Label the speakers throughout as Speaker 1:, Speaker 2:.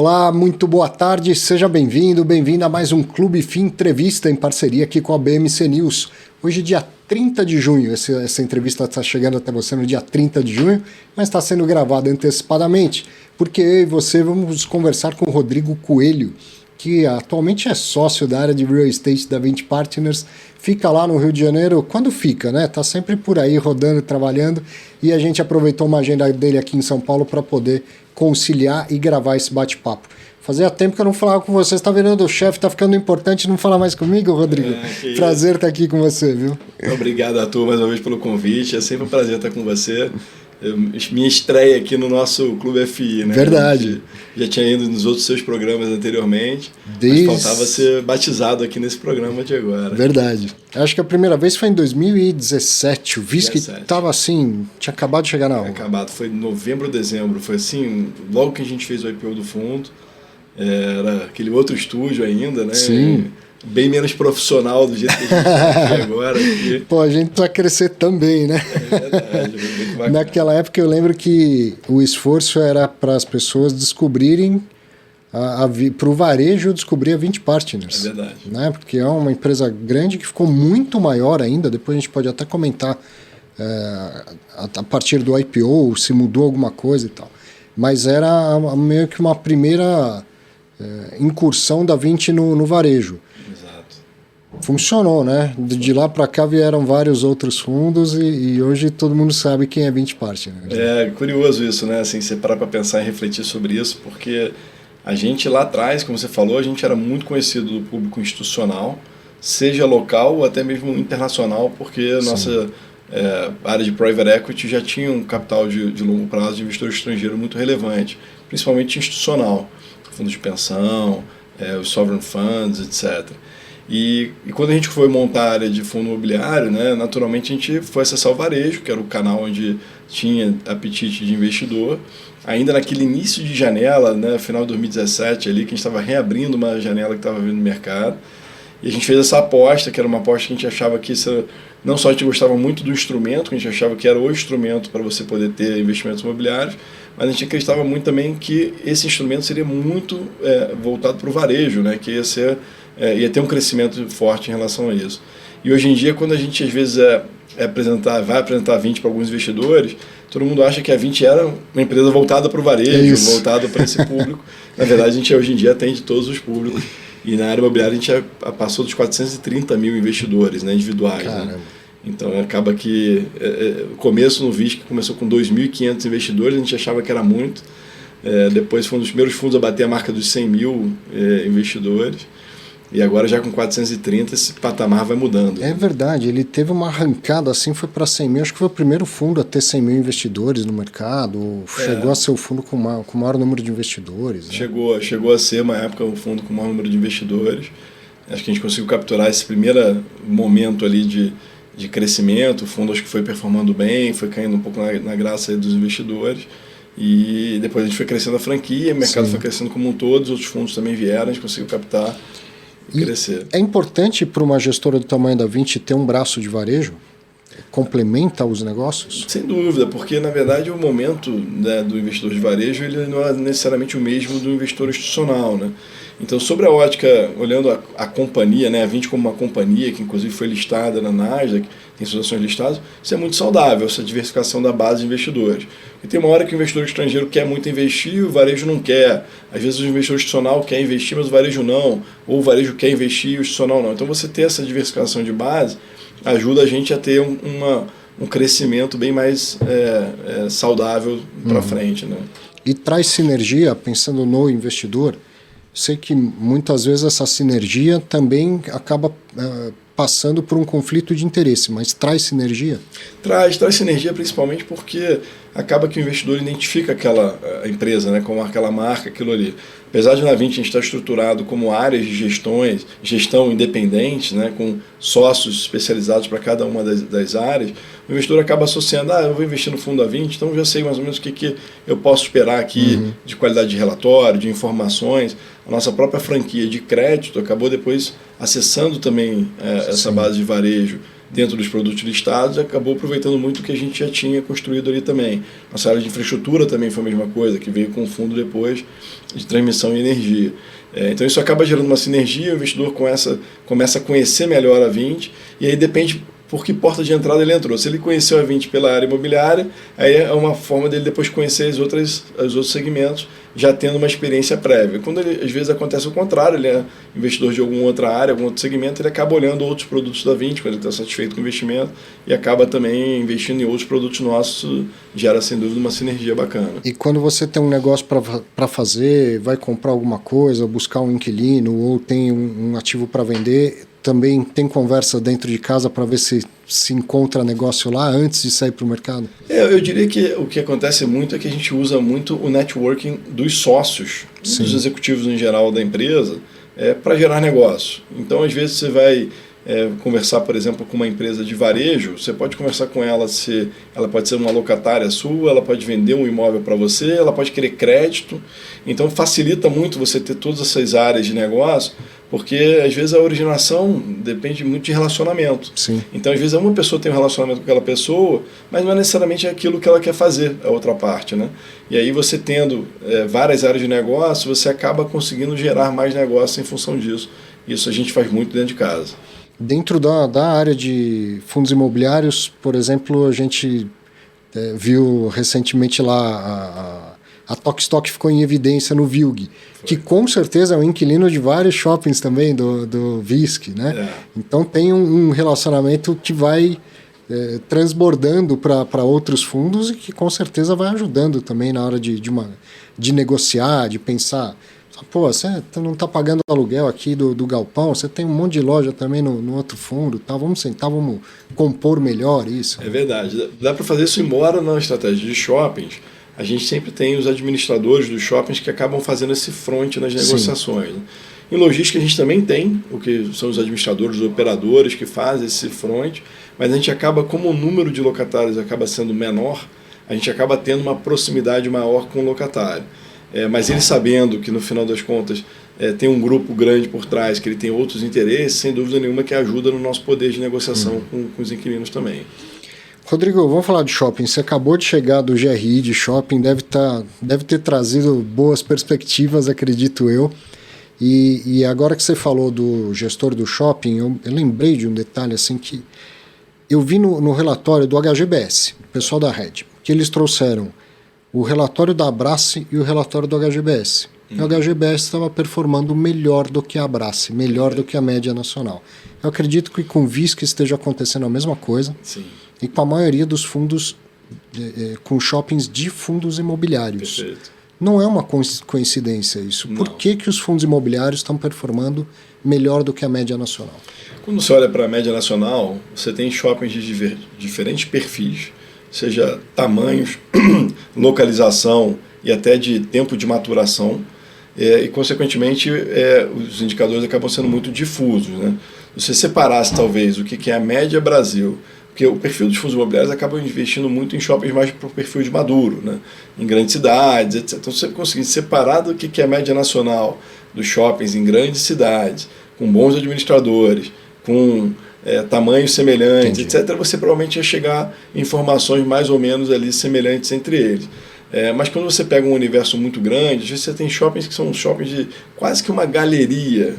Speaker 1: Olá, muito boa tarde, seja bem-vindo, bem-vinda a mais um Clube FI Entrevista em parceria aqui com a BMC News. Hoje, dia 30 de junho, essa entrevista está chegando até você no dia 30 de junho, mas está sendo gravada antecipadamente, porque eu e você vamos conversar com o Rodrigo Coelho, que atualmente é sócio da área de Real Estate da 20 Partners, fica lá no Rio de Janeiro, quando fica, né? Tá sempre por aí rodando, trabalhando, e a gente aproveitou uma agenda dele aqui em São Paulo para poder conciliar e gravar esse bate-papo. Fazia tempo que eu não falava com você, está virando o chefe, está ficando importante não falar mais comigo, Rodrigo? Prazer estar aqui com você, viu?
Speaker 2: Obrigado, Arthur, mais uma vez pelo convite, é sempre um prazer estar com você. Minha estreia aqui no nosso Clube FI, né?
Speaker 1: Verdade.
Speaker 2: Já tinha ido nos outros seus programas anteriormente, mas faltava ser batizado aqui nesse programa de agora.
Speaker 1: Verdade. Acho que a primeira vez foi em 2017, o VISC estava assim, tinha acabado de chegar na hora.
Speaker 2: Acabado, foi em novembro ou dezembro, foi assim, logo que a gente fez o IPO do fundo, era aquele outro estúdio ainda, né?
Speaker 1: Sim.
Speaker 2: Bem menos profissional do jeito que a gente está aqui agora.
Speaker 1: Pô, a gente precisa crescer também, né?
Speaker 2: É verdade, muito bacana.
Speaker 1: Naquela época eu lembro que o esforço era para as pessoas descobrirem, para o varejo descobrir a 20 Partners.
Speaker 2: É verdade.
Speaker 1: Né? Porque é uma empresa grande que ficou muito maior ainda, depois a gente pode até comentar a partir do IPO, se mudou alguma coisa e tal. Mas era meio que uma primeira incursão da 20 no varejo. Funcionou, né? De lá para cá vieram vários outros fundos e hoje todo mundo sabe quem é 20 Partners.
Speaker 2: É curioso isso, né? Assim, você parar para pensar e refletir sobre isso, porque a gente lá atrás, como você falou, a gente era muito conhecido do público institucional, seja local ou até mesmo internacional, porque a nossa área de private equity já tinha um capital de longo prazo de investidor estrangeiro muito relevante, principalmente institucional, fundos de pensão, os sovereign funds, etc. E quando a gente foi montar a área de fundo imobiliário, né, naturalmente a gente foi acessar o varejo, que era o canal onde tinha apetite de investidor. Ainda naquele início de janela, né, final de 2017, ali, que a gente estava reabrindo uma janela que estava vindo no mercado. E a gente fez essa aposta, que era uma aposta que a gente achava que não só a gente gostava muito do instrumento, que a gente achava que era o instrumento para você poder ter investimentos imobiliários, mas a gente acreditava muito também que esse instrumento seria muito voltado para o varejo, né, que ia ter um crescimento forte em relação a isso. E hoje em dia, quando a gente às vezes vai apresentar a 20 para alguns investidores, todo mundo acha que a 20 era uma empresa voltada para o varejo, voltada para esse público. Na verdade, a gente hoje em dia atende todos os públicos. E na área imobiliária a gente já passou dos 430 mil investidores, né, individuais. Né? Então acaba que o começo no VISC começou com 2.500 investidores, a gente achava que era muito. Depois foi um dos primeiros fundos a bater a marca dos 100 mil investidores. E agora já com 430 esse patamar vai mudando.
Speaker 1: É verdade, ele teve uma arrancada assim, foi para 100 mil, acho que foi o primeiro fundo a ter 100 mil investidores no mercado, chegou a ser o fundo com o maior número de investidores. Né?
Speaker 2: Chegou a ser uma época o fundo com o maior número de investidores. Acho que a gente conseguiu capturar esse primeiro momento ali de crescimento, o fundo acho que foi performando bem, foi caindo um pouco na graça aí dos investidores. E depois a gente foi crescendo a franquia, o mercado foi crescendo como um todo, os outros fundos também vieram, a gente conseguiu captar. Crescer.
Speaker 1: É importante para uma gestora do tamanho da 20 ter um braço de varejo? Complementa os negócios?
Speaker 2: Sem dúvida, porque na verdade o momento, né, do investidor de varejo ele não é necessariamente o mesmo do investidor institucional. Né? Então, sobre a ótica, olhando a companhia, né, a 20 como uma companhia, que inclusive foi listada na Nasdaq, tem suas ações listadas, isso é muito saudável, essa diversificação da base de investidores. E tem uma hora que o investidor estrangeiro quer muito investir e o varejo não quer. Às vezes o investidor institucional quer investir, mas o varejo não. Ou o varejo quer investir e o institucional não. Então você ter essa diversificação de base ajuda a gente a ter um crescimento bem mais saudável para frente. Né?
Speaker 1: E traz sinergia, pensando no investidor. Sei que muitas vezes essa sinergia também acaba passando por um conflito de interesse, mas traz sinergia?
Speaker 2: Traz sinergia principalmente porque acaba que o investidor identifica aquela empresa, né, como aquela marca, aquilo ali. Apesar de na 20 a gente estar estruturado como áreas de gestão independente, né, com sócios especializados para cada uma das áreas, o investidor acaba associando, eu vou investir no fundo da 20, então já sei mais ou menos o que eu posso esperar aqui de qualidade de relatório, de informações. A nossa própria franquia de crédito acabou depois acessando também essa base de varejo dentro dos produtos listados, acabou aproveitando muito o que a gente já tinha construído ali também. Nossa área de infraestrutura também foi a mesma coisa, que veio com o fundo depois de transmissão e energia. Então isso acaba gerando uma sinergia, o investidor começa a conhecer melhor a Vinci, e aí depende por que porta de entrada ele entrou. Se ele conheceu a Vinci pela área imobiliária, aí é uma forma dele depois conhecer os outros segmentos, já tendo uma experiência prévia. Quando às vezes acontece o contrário, ele é investidor de alguma outra área, algum outro segmento, ele acaba olhando outros produtos da Vinci, quando ele está satisfeito com o investimento, e acaba também investindo em outros produtos nossos, gera sem dúvida uma sinergia bacana.
Speaker 1: E quando você tem um negócio para fazer, vai comprar alguma coisa, buscar um inquilino, ou tem um ativo para vender, também tem conversa dentro de casa para ver se encontra negócio lá antes de sair para o mercado?
Speaker 2: Eu diria que o que acontece muito é que a gente usa muito o networking dos sócios, dos executivos em geral da empresa, para gerar negócio. Então, às vezes, você vai conversar, por exemplo, com uma empresa de varejo, você pode conversar com ela se ela pode ser uma locatária sua, ela pode vender um imóvel para você, ela pode querer crédito. Então, facilita muito você ter todas essas áreas de negócio, porque às vezes a originação depende muito de relacionamento.
Speaker 1: Sim.
Speaker 2: Então, às vezes, uma pessoa tem um relacionamento com aquela pessoa, mas não é necessariamente aquilo que ela quer fazer, a outra parte, né? E aí você tendo várias áreas de negócio, você acaba conseguindo gerar mais negócio em função disso. Isso a gente faz muito dentro de casa.
Speaker 1: Dentro da área de fundos imobiliários, por exemplo, a gente viu recentemente lá a Tokstok ficou em evidência no VILG, que com certeza é um inquilino de vários shoppings também do VISC, né? Então tem um relacionamento que vai transbordando para outros fundos e que com certeza vai ajudando também na hora de negociar, de pensar. Pô, você não está pagando aluguel aqui do galpão, você tem um monte de loja também no outro fundo, tá? Vamos sentar, vamos compor melhor isso.
Speaker 2: É verdade. Dá para fazer isso embora na estratégia de shoppings. A gente sempre tem os administradores dos shoppings que acabam fazendo esse front nas negociações. Né? Em logística a gente também tem, o que são os administradores, os operadores que fazem esse front, mas a gente acaba, como o número de locatários acaba sendo menor, a gente acaba tendo uma proximidade maior com o locatário. Mas ele sabendo que no final das contas tem um grupo grande por trás, que ele tem outros interesses, sem dúvida nenhuma que ajuda no nosso poder de negociação com os inquilinos também.
Speaker 1: Rodrigo, vamos falar de shopping. Você acabou de chegar do GRI de shopping, deve ter trazido boas perspectivas, acredito eu. E agora que você falou do gestor do shopping, eu lembrei de um detalhe assim que eu vi no relatório do HGBS, o pessoal da Red, que eles trouxeram o relatório da Abrace e o relatório do HGBS. E o HGBS estava performando melhor do que a Abrace, melhor do que a média nacional. Eu acredito que com o VISC esteja acontecendo a mesma coisa.
Speaker 2: Sim.
Speaker 1: E com a maioria dos fundos, com shoppings de fundos imobiliários.
Speaker 2: Perfeito.
Speaker 1: Não é uma coincidência isso.
Speaker 2: Não.
Speaker 1: Por que os fundos imobiliários estão performando melhor do que a média nacional?
Speaker 2: Quando você olha para a média nacional, você tem shoppings de diferentes perfis, seja tamanhos, localização e até de tempo de maturação, e consequentemente os indicadores acabam sendo muito difusos. Né? Se você separasse talvez o que é a média Brasil, porque o perfil dos fundos imobiliários acaba investindo muito em shoppings mais para o perfil de maduro, né? Em grandes cidades, etc. Então, se você conseguir separar do que é a média nacional dos shoppings em grandes cidades, com bons administradores, com tamanhos semelhantes, etc., você provavelmente ia chegar em informações mais ou menos ali semelhantes entre eles. Mas quando você pega um universo muito grande, às vezes você tem shoppings que são shoppings de quase que uma galeria,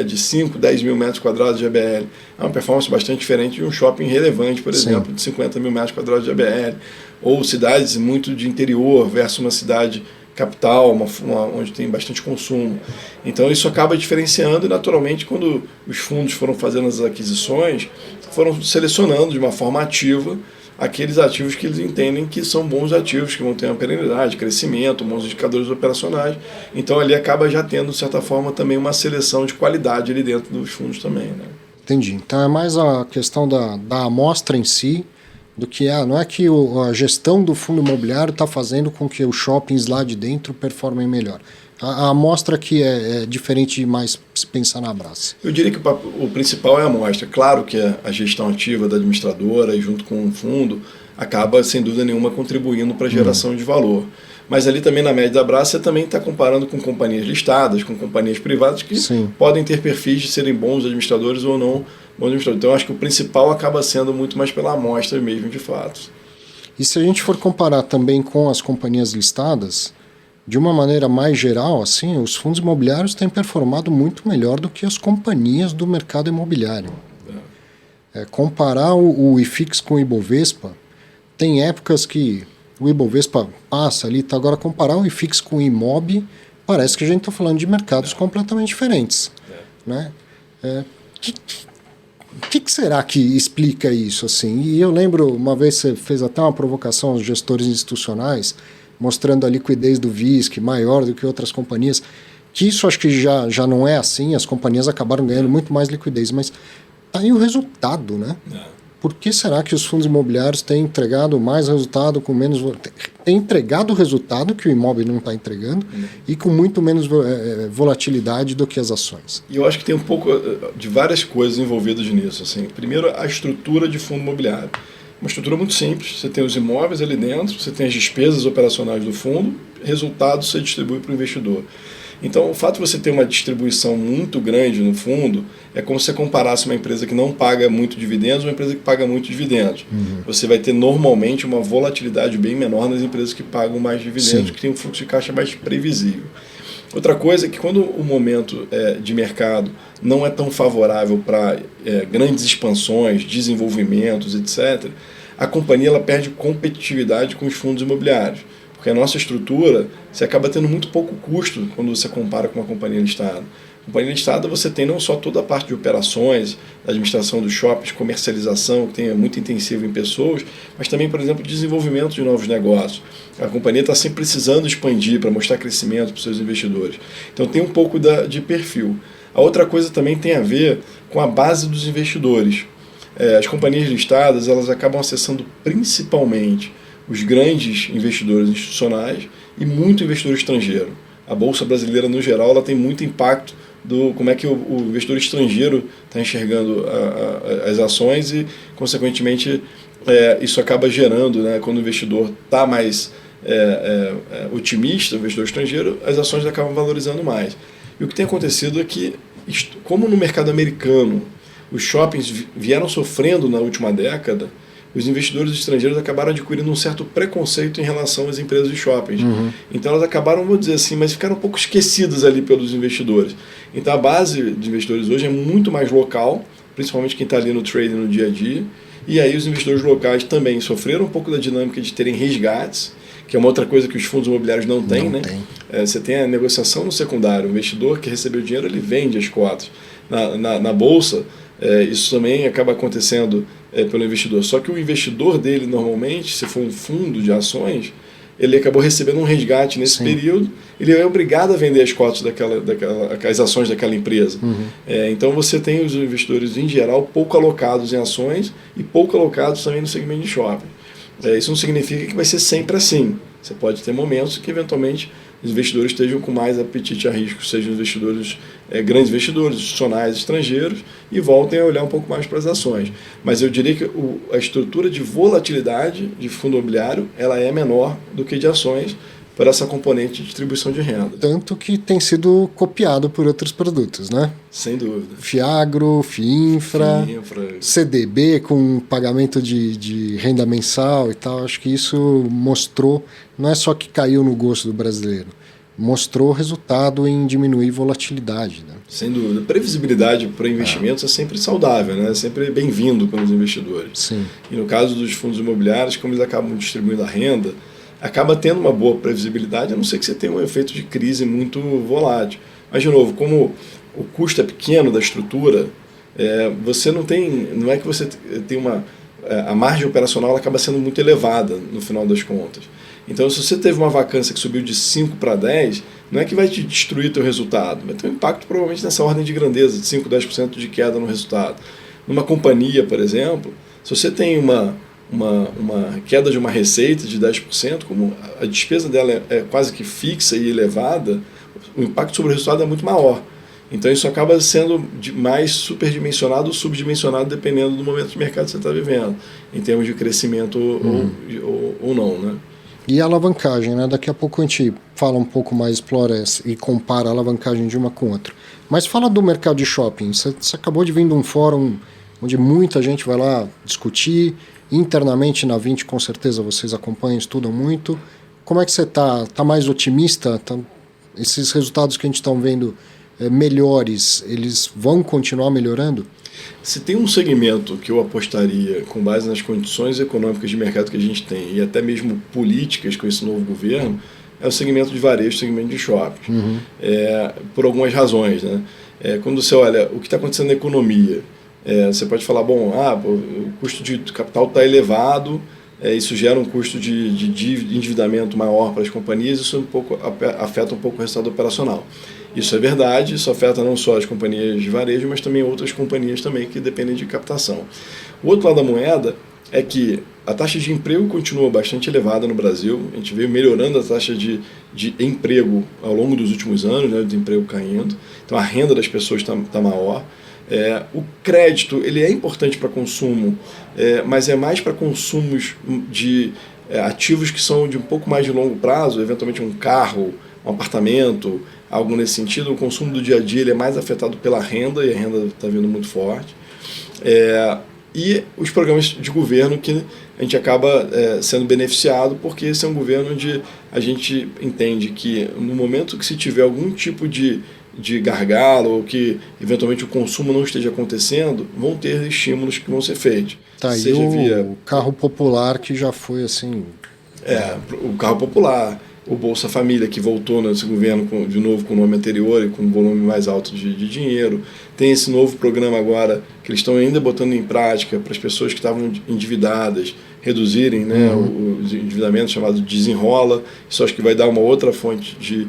Speaker 2: de 5, 10 mil metros quadrados de ABL. É uma performance bastante diferente de um shopping relevante, por exemplo, de 50 mil metros quadrados de ABL. Ou cidades muito de interior versus uma cidade capital, onde tem bastante consumo. Então isso acaba diferenciando e naturalmente quando os fundos foram fazendo as aquisições, foram selecionando de uma forma ativa aqueles ativos que eles entendem que são bons ativos, que vão ter uma perenidade, crescimento, bons indicadores operacionais. Então ali acaba já tendo, de certa forma, também uma seleção de qualidade ali dentro dos fundos também. Né?
Speaker 1: Entendi. Então é mais a questão da amostra em si, do que não é que a gestão do fundo imobiliário está fazendo com que os shoppings lá de dentro performem melhor. A amostra aqui é diferente de mais se pensar na Abrace.
Speaker 2: Eu diria que o principal é a amostra. Claro que a gestão ativa da administradora e junto com o fundo acaba, sem dúvida nenhuma, contribuindo para a geração de valor. Mas ali também na média da Brás você também está comparando com companhias listadas, com companhias privadas que podem ter perfis de serem bons administradores ou não bons administradores. Então eu acho que o principal acaba sendo muito mais pela amostra mesmo de fato.
Speaker 1: E se a gente for comparar também com as companhias listadas, de uma maneira mais geral, assim, os fundos imobiliários têm performado muito melhor do que as companhias do mercado imobiliário. Comparar o IFIX com o Ibovespa, tem épocas que o Ibovespa passa ali, tá? Agora comparar o IFIX com o Imob, parece que a gente está falando de mercados completamente diferentes. Né? O que será que explica isso? Assim? E eu lembro, uma vez você fez até uma provocação aos gestores institucionais, mostrando a liquidez do VISC maior do que outras companhias, que isso acho que já não é assim, as companhias acabaram ganhando muito mais liquidez, mas tá aí o resultado, né? Por que será que os fundos imobiliários têm entregado mais resultado com menos... Tem entregado o resultado que o imóvel não está entregando e com muito menos volatilidade do que as ações?
Speaker 2: E eu acho que tem um pouco de várias coisas envolvidas nisso. Assim. Primeiro, a estrutura de fundo imobiliário. Uma estrutura muito simples. Você tem os imóveis ali dentro, você tem as despesas operacionais do fundo, resultado você distribui para o investidor. Então, o fato de você ter uma distribuição muito grande no fundo é como se você comparasse uma empresa que não paga muito dividendos ou uma empresa que paga muito dividendos. Você vai ter normalmente uma volatilidade bem menor nas empresas que pagam mais dividendos, que tem um fluxo de caixa mais previsível. Outra coisa é que quando o momento de mercado não é tão favorável para grandes expansões, desenvolvimentos, etc., a companhia ela perde competitividade com os fundos imobiliários. Porque a nossa estrutura, você acaba tendo muito pouco custo quando você compara com uma companhia listada. Companhia listada você tem não só toda a parte de operações, administração dos shoppings, comercialização, que é muito intensivo em pessoas, mas também, por exemplo, desenvolvimento de novos negócios. A companhia está sempre precisando expandir para mostrar crescimento para os seus investidores. Então tem um pouco de perfil. A outra coisa também tem a ver com a base dos investidores. As companhias listadas elas acabam acessando principalmente os grandes investidores institucionais e muito investidor estrangeiro. A Bolsa Brasileira, no geral, ela tem muito impacto do como é que o investidor estrangeiro está enxergando as ações e, consequentemente, isso acaba gerando, né, quando o investidor está mais otimista, o investidor estrangeiro, as ações acabam valorizando mais. E o que tem acontecido é que, como no mercado americano, os shoppings vieram sofrendo na última década, os investidores estrangeiros acabaram adquirindo um certo preconceito em relação às empresas de shoppings. Então elas acabaram, vou dizer assim, mas ficaram um pouco esquecidas ali pelos investidores. Então a base de investidores hoje é muito mais local, principalmente quem está ali no trading no dia a dia, e aí os investidores locais também sofreram um pouco da dinâmica de terem resgates, que é uma outra coisa que os fundos imobiliários não têm, né? Você tem a negociação no secundário, o investidor que recebeu dinheiro, ele vende as cotas. Na Bolsa, isso também acaba acontecendo pelo investidor. Só que o investidor dele, normalmente, se for um fundo de ações, ele acabou recebendo um resgate nesse período, ele é obrigado a vender as cotas as ações daquela empresa. Então você tem os investidores, em geral, pouco alocados em ações e pouco alocados também no segmento de shopping. Isso não significa que vai ser sempre assim. Você pode ter momentos que, eventualmente, os investidores estejam com mais apetite a risco, sejam investidores, grandes investidores, institucionais, estrangeiros, e voltem a olhar um pouco mais para as ações. Mas eu diria que a estrutura de volatilidade de fundo imobiliário ela é menor do que de ações para essa componente de distribuição de renda.
Speaker 1: Tanto que tem sido copiado por outros produtos, né?
Speaker 2: Sem dúvida.
Speaker 1: Fiagro, Fiinfra, CDB com pagamento de renda mensal e tal. Acho que isso mostrou, não é só que caiu no gosto do brasileiro, mostrou resultado em diminuir volatilidade. Né?
Speaker 2: Sem dúvida. Previsibilidade para investimentos é sempre saudável, né? É sempre bem-vindo para os investidores.
Speaker 1: Sim.
Speaker 2: E no caso dos fundos imobiliários, como eles acabam distribuindo a renda, acaba tendo uma boa previsibilidade, a não ser que você tenha um efeito de crise muito volátil. Mas, de novo, como o custo é pequeno da estrutura, você não é que você tem a margem operacional ela acaba sendo muito elevada no final das contas. Então, se você teve uma vacância que subiu de 5 para 10, não é que vai te destruir teu resultado, vai ter um impacto provavelmente nessa ordem de grandeza, de 5, 10% de queda no resultado. Numa companhia, por exemplo, se você tem uma queda de uma receita de 10%, como a despesa dela é quase que fixa e elevada, o impacto sobre o resultado é muito maior. Então isso acaba sendo mais superdimensionado ou subdimensionado dependendo do momento de mercado que você está vivendo, em termos de crescimento ou não. Né?
Speaker 1: E a alavancagem, né? Daqui a pouco a gente fala um pouco mais, explora e compara a alavancagem de uma com outra. Mas fala do mercado de shopping. Você acabou de vir de um fórum onde muita gente vai lá discutir. Internamente na 20, com certeza vocês acompanham, estudam muito. Como é que você está? Está mais otimista? Esses resultados que a gente está vendo melhores, eles vão continuar melhorando?
Speaker 2: Se tem um segmento que eu apostaria com base nas condições econômicas de mercado que a gente tem e até mesmo políticas com esse novo governo, é o segmento de varejo, o segmento de shopping. Por algumas razões, né? Quando você olha o que está acontecendo na economia, você pode falar, bom, o custo de capital está elevado, isso gera um custo de endividamento maior para as companhias, isso afeta um pouco o resultado operacional. Isso é verdade, isso afeta não só as companhias de varejo, mas também outras companhias também que dependem de captação. O outro lado da moeda é que a taxa de emprego continua bastante elevada no Brasil, a gente veio melhorando a taxa de emprego ao longo dos últimos anos, né, de emprego caindo, então a renda das pessoas está maior. O crédito ele é importante para consumo, mas é mais para consumos de ativos que são de um pouco mais de longo prazo, eventualmente um carro, um apartamento, algo nesse sentido. O consumo do dia a dia ele é mais afetado pela renda, e a renda está vindo muito forte. E os programas de governo que a gente acaba sendo beneficiado, porque esse é um governo onde a gente entende que no momento que se tiver algum tipo de gargalo ou que eventualmente o consumo não esteja acontecendo, vão ter estímulos que vão ser feitos.
Speaker 1: Tá, e o carro popular que já foi assim...
Speaker 2: o carro popular, o Bolsa Família, que voltou nesse governo de novo com o nome anterior e com um volume mais alto de dinheiro. Tem esse novo programa agora que eles estão ainda botando em prática para as pessoas que estavam endividadas reduzirem, né, o endividamento, chamado Desenrola. Isso acho que vai dar uma outra fonte de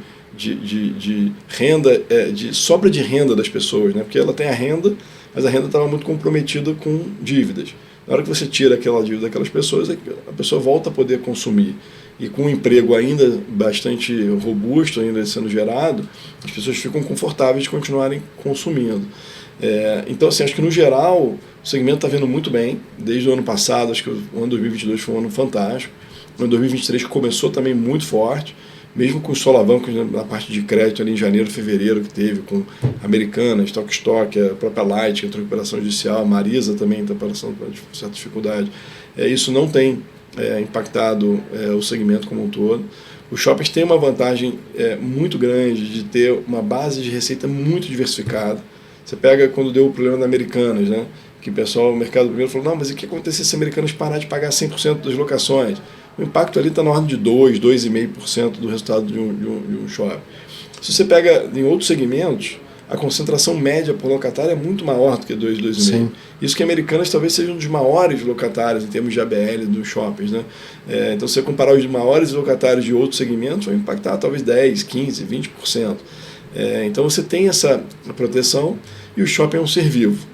Speaker 2: renda, de sobra de renda das pessoas, né? Porque ela tem a renda, mas a renda estava muito comprometida com dívidas. Na hora que você tira aquela dívida daquelas pessoas, a pessoa volta a poder consumir. E com um emprego ainda bastante robusto, ainda sendo gerado, as pessoas ficam confortáveis de continuarem consumindo. Então, assim, acho que no geral o segmento está vindo muito bem, desde o ano passado. Acho que o ano 2022 foi um ano fantástico. O ano 2023 começou também muito forte, mesmo com os solavancos na parte de crédito ali em janeiro, fevereiro, que teve com Americanas, Stock, a própria Light, que entrou em recuperação judicial, a Marisa também está passando por certa dificuldade. Isso não tem impactado o segmento como um todo. Os shoppings têm uma vantagem muito grande de ter uma base de receita muito diversificada. Você pega quando deu o problema da Americanas, né? Que o mercado primeiro falou, não, mas o que acontecer se a Americanas parar de pagar 100% das locações? O impacto ali está na ordem de 2,5% do resultado de um shopping. Se você pega em outros segmentos, a concentração média por locatário é muito maior do que 2,5%. Isso que Americanas talvez seja um dos maiores locatários em termos de ABL dos shoppings, né? Então, se você comparar os maiores locatários de outros segmentos, vai impactar talvez 10%, 15%, 20%. Então, você tem essa proteção e o shopping é um ser vivo.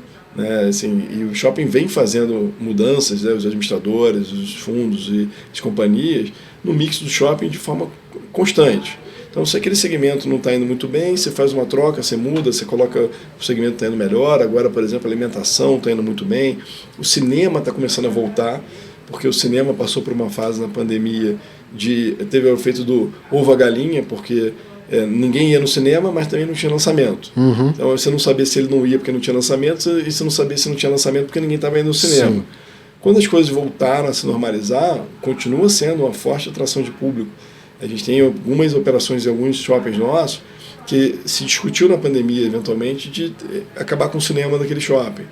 Speaker 2: Assim, e o shopping vem fazendo mudanças, né, os administradores, os fundos e as companhias, no mix do shopping de forma constante. Então, se aquele segmento não está indo muito bem, você faz uma troca, você muda, você coloca o segmento está indo melhor. Agora, por exemplo, a alimentação está indo muito bem, o cinema está começando a voltar, porque o cinema passou por uma fase na pandemia teve o efeito do ovo a galinha, porque ninguém ia no cinema, mas também não tinha lançamento. Então você não sabia se ele não ia porque não tinha lançamento, e você não sabia se não tinha lançamento porque ninguém estava indo no cinema. Sim. Quando as coisas voltaram a se normalizar, continua sendo uma forte atração de público. A gente tem algumas operações em alguns shoppings nossos que se discutiu na pandemia, eventualmente, de acabar com o cinema daquele shopping.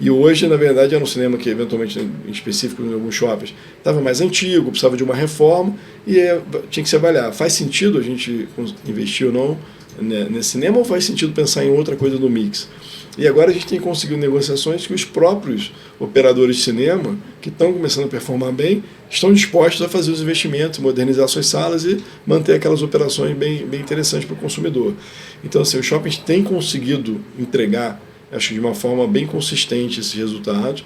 Speaker 2: E hoje, na verdade, era um cinema que, eventualmente, em específico, em alguns shoppings, estava mais antigo, precisava de uma reforma, e tinha que se avaliar. Faz sentido a gente investir ou não nesse cinema, ou faz sentido pensar em outra coisa no mix? E agora a gente tem conseguido negociações que os próprios operadores de cinema, que estão começando a performar bem, estão dispostos a fazer os investimentos, modernizar suas salas e manter aquelas operações bem interessantes para o consumidor. Então, assim, os shoppings têm conseguido entregar, acho que de uma forma bem consistente, esses resultados.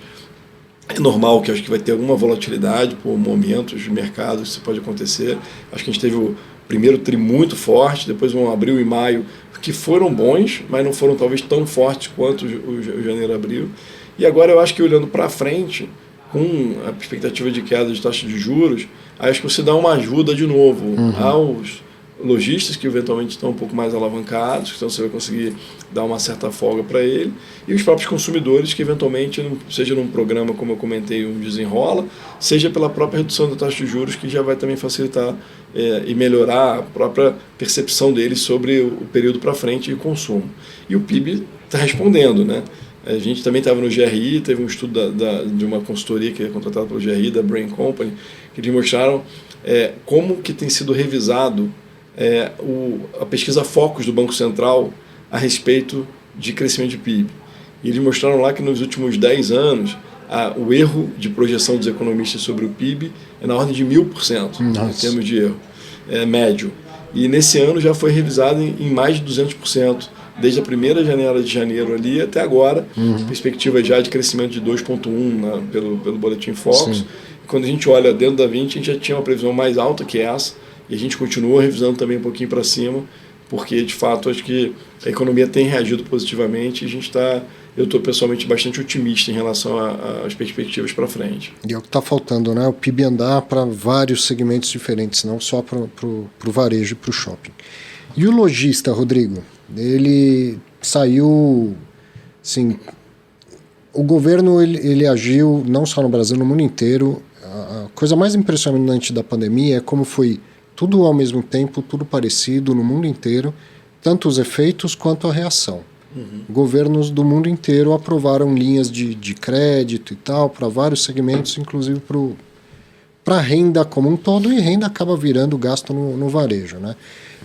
Speaker 2: É normal que acho que vai ter alguma volatilidade por momentos de mercado, isso pode acontecer. Acho que a gente teve o primeiro tri muito forte, depois um abril e maio que foram bons, mas não foram talvez tão fortes quanto o janeiro e abril. E agora eu acho que olhando para frente, com a expectativa de queda de taxa de juros, Aí acho que você dá uma ajuda de novo aos lojistas que eventualmente estão um pouco mais alavancados, então você vai conseguir dar uma certa folga para ele, e os próprios consumidores que eventualmente, seja num programa como eu comentei, um desenrola, seja pela própria redução da taxa de juros, que já vai também facilitar e melhorar a própria percepção deles sobre o período para frente e o consumo. E o PIB está respondendo, né? A gente também estava no GRI, teve um estudo de uma consultoria que é contratada pelo GRI, da Brain Company, que eles mostraram como que tem sido revisado a pesquisa Focus do Banco Central a respeito de crescimento de PIB. E eles mostraram lá que nos últimos 10 anos o erro de projeção dos economistas sobre o PIB é na ordem de 1000% em termos de erro médio. E nesse ano já foi revisado em mais de 200%, desde a primeira janela de janeiro ali até agora, perspectiva já de crescimento de 2,1% pelo Boletim Focus. Sim. E quando a gente olha dentro da 20, a gente já tinha uma previsão mais alta que essa, e a gente continua revisando também um pouquinho para cima, porque de fato acho que a economia tem reagido positivamente e eu estou pessoalmente bastante otimista em relação às perspectivas para frente.
Speaker 1: E é o que está faltando, né? O PIB andar para vários segmentos diferentes, não só para o varejo e para o shopping. E o lojista, Rodrigo, ele saiu, assim, o governo ele agiu não só no Brasil, no mundo inteiro. A coisa mais impressionante da pandemia é como foi tudo ao mesmo tempo, tudo parecido no mundo inteiro, tanto os efeitos quanto a reação. Governos do mundo inteiro aprovaram linhas de crédito e tal para vários segmentos, inclusive para a renda como um todo, e renda acaba virando gasto no varejo, né?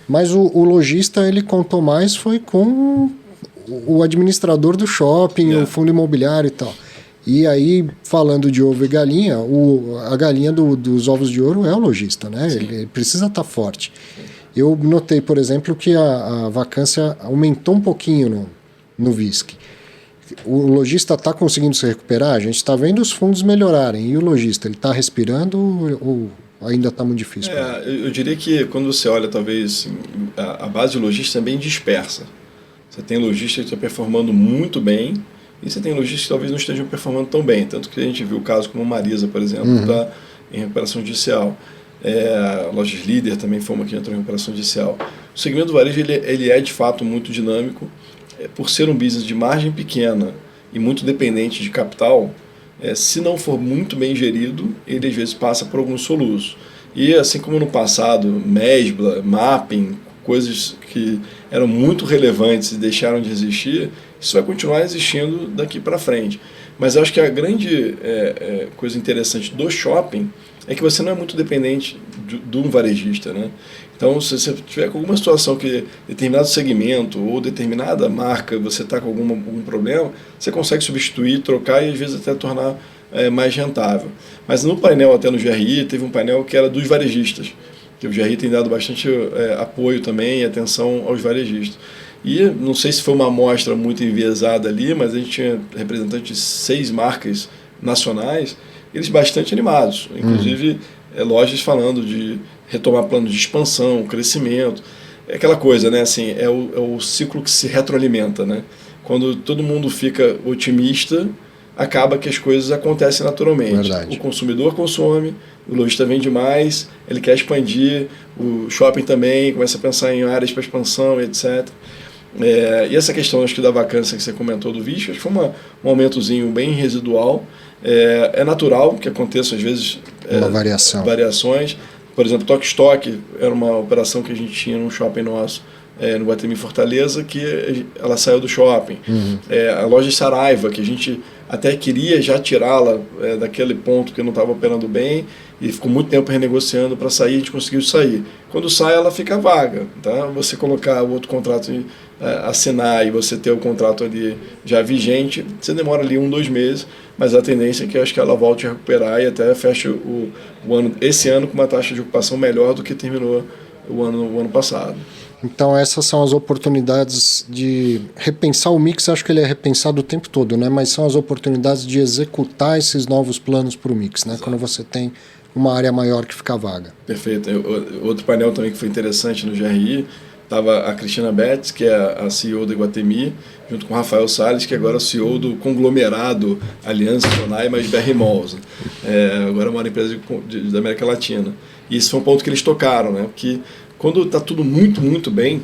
Speaker 1: Mas o lojista, ele contou mais foi com o administrador do shopping, o fundo imobiliário e tal. E aí, falando de ovo e galinha, a galinha dos ovos de ouro é o lojista, né? Ele precisa estar forte. Eu notei, por exemplo, que a vacância aumentou um pouquinho no VISC. O lojista está conseguindo se recuperar? A gente está vendo os fundos melhorarem. E o lojista, ele está respirando ou ainda está muito difícil?
Speaker 2: Eu diria que quando você olha, talvez, a base de lojista é bem dispersa. Você tem lojistas que estão performando muito bem, e você tem lojistas que talvez não estejam performando tão bem. Tanto que a gente viu o caso como Marisa, por exemplo, que está em recuperação judicial. A Lojas Líder também foi uma que entrou em recuperação judicial. O segmento do varejo ele é de fato muito dinâmico. Por ser um business de margem pequena e muito dependente de capital, se não for muito bem gerido, ele às vezes passa por alguns soluços. E assim como no passado, Mesbla, Mapping, coisas que eram muito relevantes e deixaram de existir, isso vai continuar existindo daqui para frente. Mas eu acho que a grande coisa interessante do shopping é que você não é muito dependente de um varejista, né? Então, se você tiver com alguma situação que determinado segmento ou determinada marca você está com algum problema, você consegue substituir, trocar e às vezes até tornar mais rentável. Mas no painel, até no GRI, teve um painel que era dos varejistas, que o GRI tem dado bastante apoio também e atenção aos varejistas. E não sei se foi uma amostra muito enviesada ali, mas a gente tinha representantes de 6 marcas nacionais, eles bastante animados, inclusive lojas falando de retomar planos de expansão, crescimento. É aquela coisa, né? Assim, é o ciclo que se retroalimenta, né? Quando todo mundo fica otimista, acaba que as coisas acontecem naturalmente.
Speaker 1: Verdade.
Speaker 2: O consumidor consome, o lojista vende mais, ele quer expandir, o shopping também começa a pensar em áreas para expansão, etc. E essa questão, acho que da vacância que você comentou do VISC, acho que foi um aumentozinho bem residual. É natural que aconteça, às vezes,
Speaker 1: uma
Speaker 2: variações. Por exemplo, Tok Stock era uma operação que a gente tinha num shopping nosso, no Guatemi Fortaleza, que ela saiu do shopping. A loja Saraiva, que a gente até queria já tirá-la daquele ponto que não estava operando bem, e ficou muito tempo renegociando para sair, a gente conseguiu sair. Quando sai, ela fica vaga. Tá? Você colocar o outro contrato, assinar e você ter o contrato ali já vigente, você demora ali 1-2 meses, mas a tendência é que eu acho que ela volte a recuperar e até feche o ano, esse ano com uma taxa de ocupação melhor do que terminou o ano passado.
Speaker 1: Então essas são as oportunidades de repensar o mix. Acho que ele é repensado o tempo todo, né? Mas são as oportunidades de executar esses novos planos para o mix, né? Quando você tem uma área maior que fica vaga.
Speaker 2: Perfeito. Outro painel também que foi interessante no GRI Estava a Cristina Betts, que é a CEO da Iguatemi, junto com o Rafael Salles, que agora é o CEO do conglomerado Aliança Tonai mais BR Malls. Agora é uma empresa da América Latina. E esse foi um ponto que eles tocaram, né? Porque quando está tudo muito, muito bem,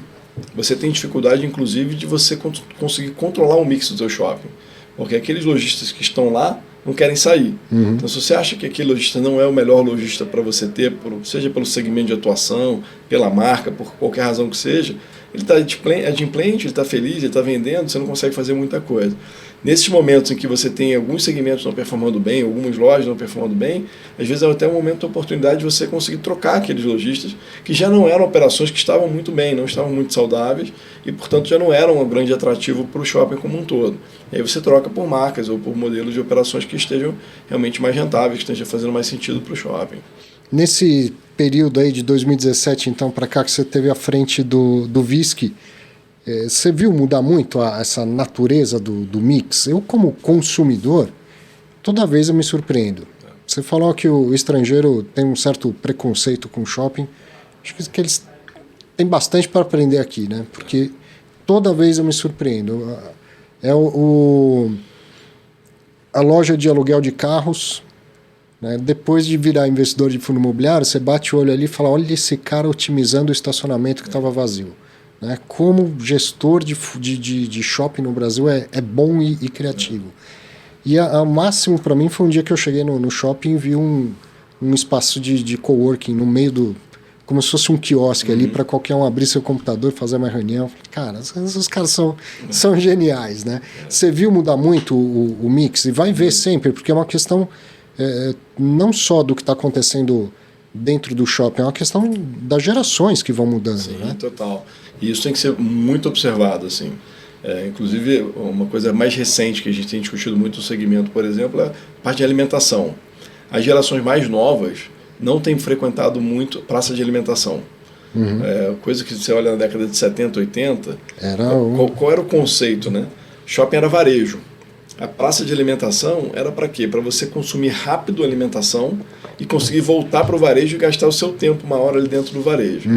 Speaker 2: você tem dificuldade, inclusive, de você conseguir controlar o mix do seu shopping. Porque aqueles lojistas que estão lá não querem sair. Então, se você acha que aquele lojista não é o melhor lojista para você ter, seja pelo segmento de atuação, pela marca, por qualquer razão que seja, ele está adimplente, ele está feliz, ele está vendendo, você não consegue fazer muita coisa. Nesses momentos em que você tem alguns segmentos não performando bem, algumas lojas não performando bem, às vezes é até um momento de oportunidade de você conseguir trocar aqueles lojistas que já não eram operações que estavam muito bem, não estavam muito saudáveis e, portanto, já não eram um grande atrativo para o shopping como um todo. E aí você troca por marcas ou por modelos de operações que estejam realmente mais rentáveis, que estejam fazendo mais sentido para o shopping.
Speaker 1: Nesse período aí de 2017, então, para cá, que você teve à frente do Visc, você viu mudar muito essa natureza do mix? Eu, como consumidor, toda vez eu me surpreendo. Você falou que o estrangeiro tem um certo preconceito com shopping. Acho que eles têm bastante para aprender aqui, né? Porque toda vez eu me surpreendo. A loja de aluguel de carros, né? Depois de virar investidor de fundo imobiliário, você bate o olho ali e fala, olha esse cara otimizando o estacionamento que estava vazio. Né? Como gestor de shopping no Brasil é bom e criativo. E o máximo para mim foi um dia que eu cheguei no shopping e vi um espaço de coworking no meio do... como se fosse um quiosque ali para qualquer um abrir seu computador, fazer uma reunião. Cara, os caras são geniais, né? Você viu mudar muito o mix e vai ver sempre, porque é uma questão não só do que está acontecendo dentro do shopping, é uma questão das gerações que vão mudando.
Speaker 2: Sim,
Speaker 1: né?
Speaker 2: Total. E isso tem que ser muito observado, assim. Inclusive, uma coisa mais recente que a gente tem discutido muito no segmento, por exemplo, é a parte de alimentação. As gerações mais novas não têm frequentado muito praça de alimentação. Coisa que você olha na década de 70, 80, qual era o conceito, né? Shopping era varejo. A praça de alimentação era para quê? Para você consumir rápido a alimentação e conseguir voltar para o varejo e gastar o seu tempo uma hora ali dentro do varejo.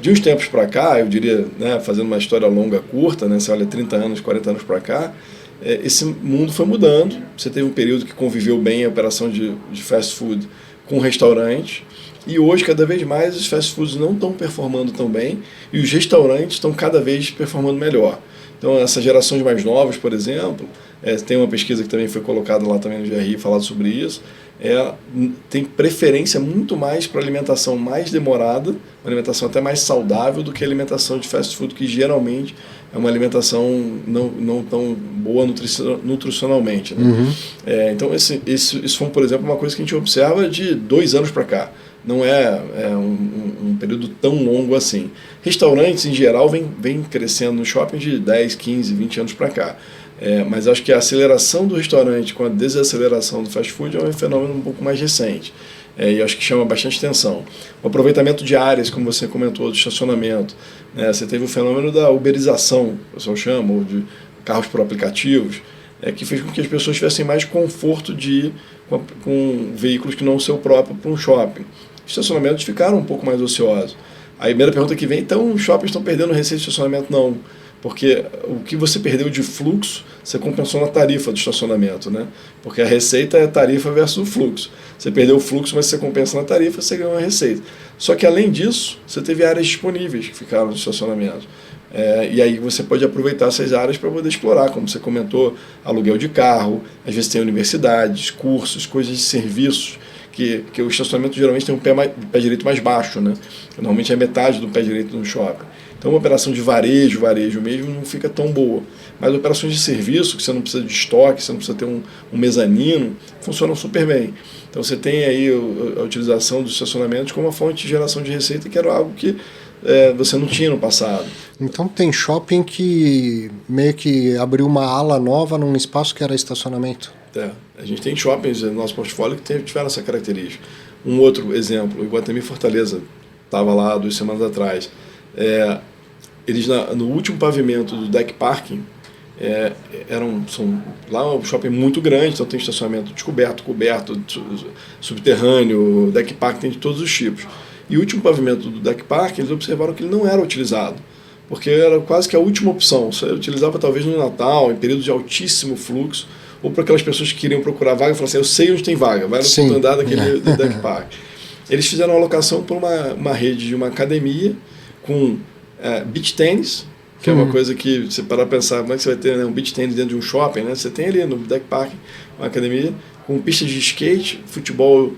Speaker 2: De uns tempos para cá, eu diria, né, fazendo uma história longa, curta, né, você olha 30 anos, 40 anos para cá, esse mundo foi mudando. Você teve um período que conviveu bem a operação de fast food com restaurantes, e hoje, cada vez mais, os fast foods não estão performando tão bem e os restaurantes estão cada vez performando melhor. Então, essas gerações mais novas, por exemplo, tem uma pesquisa que também foi colocada lá também no GRI, falado sobre isso, tem preferência muito mais para alimentação mais demorada, uma alimentação até mais saudável do que a alimentação de fast food, que geralmente é uma alimentação não tão boa nutricionalmente. Né? Então, isso foi, por exemplo, uma coisa que a gente observa de 2 anos para cá. Não é um período tão longo assim. Restaurantes, em geral, vem crescendo no shopping de 10, 15, 20 anos para cá. Mas acho que a aceleração do restaurante com a desaceleração do fast food é um fenômeno um pouco mais recente. E acho que chama bastante atenção. O aproveitamento de áreas, como você comentou, do estacionamento. Né? Você teve o fenômeno da uberização, o pessoal chama, ou de carros por aplicativos, que fez com que as pessoas tivessem mais conforto de ir com veículos que não o seu próprio para um shopping. Estacionamentos ficaram um pouco mais ociosos. A primeira pergunta que vem, então os shoppings estão perdendo receita de estacionamento? Não. Porque o que você perdeu de fluxo, você compensou na tarifa do estacionamento, né? Porque a receita é tarifa versus o fluxo. Você perdeu o fluxo, mas você compensa na tarifa, você ganhou a receita. Só que, além disso, você teve áreas disponíveis que ficaram no estacionamento. E aí você pode aproveitar essas áreas para poder explorar, como você comentou, aluguel de carro, às vezes tem universidades, cursos, coisas de serviços, que o estacionamento geralmente tem um pé direito mais baixo, né? Normalmente é metade do pé direito no shopping. Então, uma operação de varejo mesmo, não fica tão boa. Mas operações de serviço, que você não precisa de estoque, você não precisa ter um mezanino, funcionam super bem. Então, você tem aí a utilização dos estacionamentos como uma fonte de geração de receita, que era algo que você não tinha no passado.
Speaker 1: Então, tem shopping que meio que abriu uma ala nova num espaço que era estacionamento.
Speaker 2: A gente tem shoppings no nosso portfólio que tiveram essa característica. Um outro exemplo, o Iguatemi Fortaleza, estava lá 2 semanas atrás. Eles no último pavimento do deck parking, lá é um shopping muito grande, então tem estacionamento descoberto, coberto, subterrâneo, deck parking tem de todos os tipos. E o último pavimento do deck parking, eles observaram que ele não era utilizado. porque era quase que a última opção. Você utilizava talvez no Natal, em período de altíssimo fluxo, ou para aquelas pessoas que queriam procurar vaga e falavam assim, eu sei onde tem vaga, vai no segundo andar daquele do deck park. Eles fizeram uma alocação por uma rede de uma academia com beach tênis, que é uma coisa que você parar para pensar, como é que você vai ter, né, um beach tênis dentro de um shopping, né? Você tem ali no deck park uma academia com pistas de skate, futebol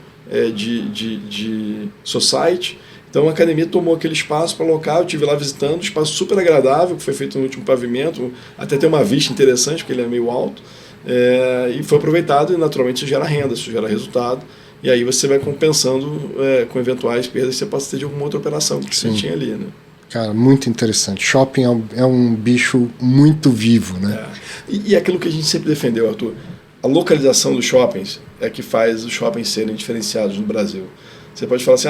Speaker 2: de society. Então a academia tomou aquele espaço para alocar, eu estive lá visitando, um espaço super agradável, que foi feito no último pavimento, até tem uma vista interessante, porque ele é meio alto, e foi aproveitado e naturalmente isso gera renda, isso gera resultado, e aí você vai compensando com eventuais perdas que você possa ter de alguma outra operação que você tinha ali, né?
Speaker 1: Cara, muito interessante. Shopping é um bicho muito vivo, né?
Speaker 2: E aquilo que a gente sempre defendeu, Arthur, a localização dos shoppings é que faz os shoppings serem diferenciados no Brasil. Você pode falar assim,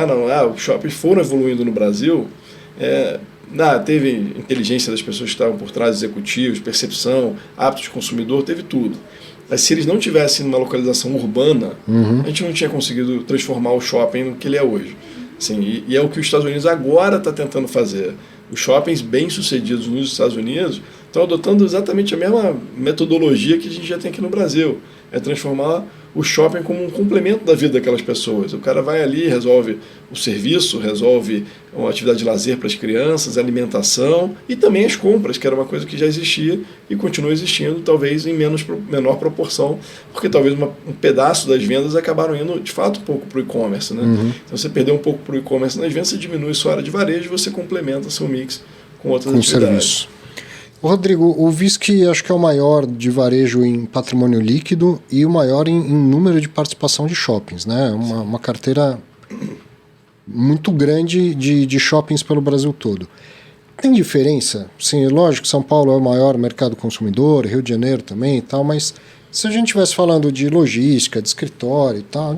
Speaker 2: os shoppings foram evoluindo no Brasil, teve inteligência das pessoas que estavam por trás, executivos, percepção, hábitos de consumidor, teve tudo. Mas se eles não tivessem uma localização urbana, a gente não tinha conseguido transformar o shopping no que ele é hoje. Assim, e é o que os Estados Unidos agora está tentando fazer. Os shoppings bem-sucedidos nos Estados Unidos estão adotando exatamente a mesma metodologia que a gente já tem aqui no Brasil. É transformar o shopping como um complemento da vida daquelas pessoas. O cara vai ali, resolve o serviço, resolve uma atividade de lazer para as crianças, alimentação e também as compras, que era uma coisa que já existia e continua existindo, talvez em menor proporção, porque talvez um pedaço das vendas acabaram indo, de fato, um pouco para o e-commerce. Né? Então, você perdeu um pouco para o e-commerce nas vendas, você diminui sua área de varejo e você complementa seu mix com outras atividades.
Speaker 1: Serviço. Rodrigo, o VISC acho que é o maior de varejo em patrimônio líquido e o maior em número de participação de shoppings, né? Uma carteira muito grande de shoppings pelo Brasil todo. Tem diferença? Sim, lógico, São Paulo é o maior mercado consumidor, Rio de Janeiro também e tal, mas se a gente estivesse falando de logística, de escritório e tal,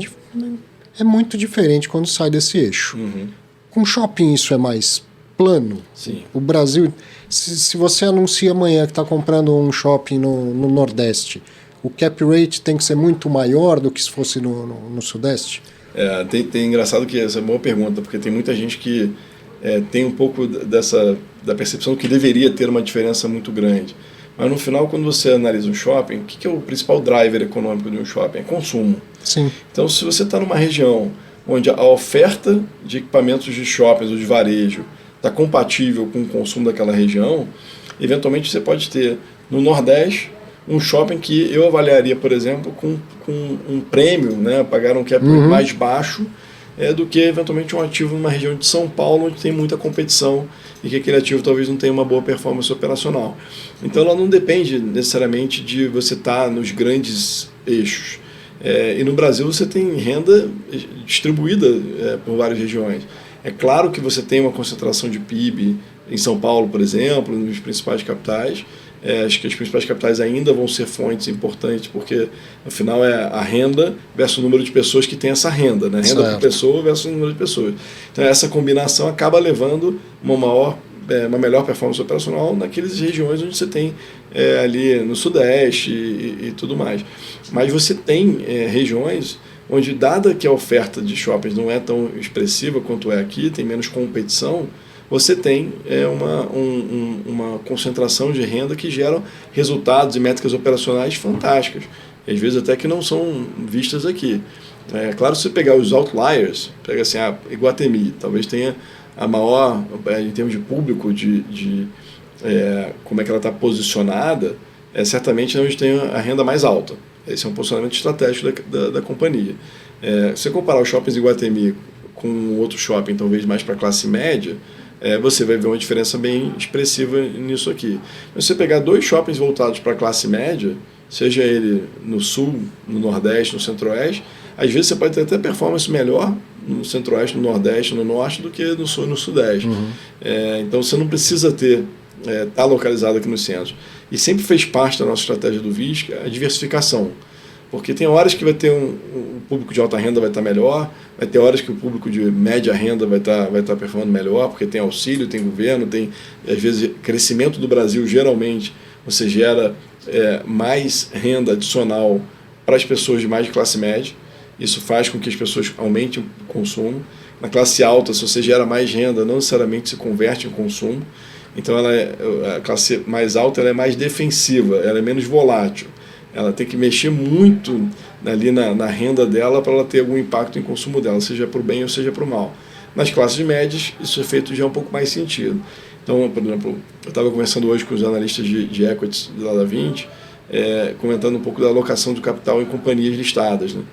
Speaker 1: é muito diferente quando sai desse eixo. Com shopping isso é mais plano.
Speaker 2: Sim.
Speaker 1: O Brasil, se você anuncia amanhã que está comprando um shopping no Nordeste, o cap rate tem que ser muito maior do que se fosse no Sudeste?
Speaker 2: Tem engraçado que essa é uma boa pergunta, porque tem muita gente que tem um pouco da percepção que deveria ter uma diferença muito grande. Mas no final, quando você analisa um shopping, o que é o principal driver econômico de um shopping? É consumo.
Speaker 1: Sim.
Speaker 2: Então, se você está numa região onde a oferta de equipamentos de shoppings ou de varejo está compatível com o consumo daquela região, eventualmente você pode ter no Nordeste um shopping que eu avaliaria, por exemplo, com um prêmio, né, pagar um cap mais baixo do que eventualmente um ativo numa região de São Paulo onde tem muita competição e que aquele ativo talvez não tenha uma boa performance operacional. Então ela não depende necessariamente de você estar nos grandes eixos. E no Brasil você tem renda distribuída por várias regiões. É claro que você tem uma concentração de PIB em São Paulo, por exemplo, nos principais capitais. Acho que as principais capitais ainda vão ser fontes importantes, porque, afinal, é a renda versus o número de pessoas que tem essa renda. Né? Renda por pessoa versus o número de pessoas. Então, essa combinação acaba levando uma melhor performance operacional naquelas regiões onde você tem ali no Sudeste e tudo mais. Mas você tem regiões onde, dada que a oferta de shoppings não é tão expressiva quanto é aqui, tem menos competição, você tem uma concentração de renda que gera resultados e métricas operacionais fantásticas, às vezes até que não são vistas aqui. Claro, se você pegar os outliers, pega assim, a Iguatemi, talvez tenha a maior, em termos de público, como é que ela está posicionada, certamente é onde tem a renda mais alta. Esse é um posicionamento estratégico da companhia. Se você comparar os shoppings de Iguatemi com outro shopping, talvez mais para a classe média, você vai ver uma diferença bem expressiva nisso aqui. Mas se você pegar dois shoppings voltados para a classe média, seja ele no Sul, no Nordeste, no Centro-Oeste, às vezes você pode ter até performance melhor no Centro-Oeste, no Nordeste, no Norte, do que no Sul e no Sudeste. Então você não precisa estar localizado aqui no centro. E sempre fez parte da nossa estratégia do VISC a diversificação. Porque tem horas que vai ter o público de alta renda vai estar melhor, vai ter horas que o público de média renda vai estar performando melhor, porque tem auxílio, tem governo, tem, às vezes, crescimento do Brasil, geralmente, você gera mais renda adicional para as pessoas de mais classe média. Isso faz com que as pessoas aumentem o consumo. Na classe alta, se você gera mais renda, não necessariamente se converte em consumo. Então a classe mais alta ela é mais defensiva, ela é menos volátil. Ela tem que mexer muito ali na renda dela para ela ter algum impacto em consumo dela, seja para o bem ou seja para o mal. Nas classes médias, isso é feito já um pouco mais sentido. Então, por exemplo, eu estava conversando hoje com os analistas de equities lá da Vinci, comentando um pouco da alocação do capital em companhias listadas, né?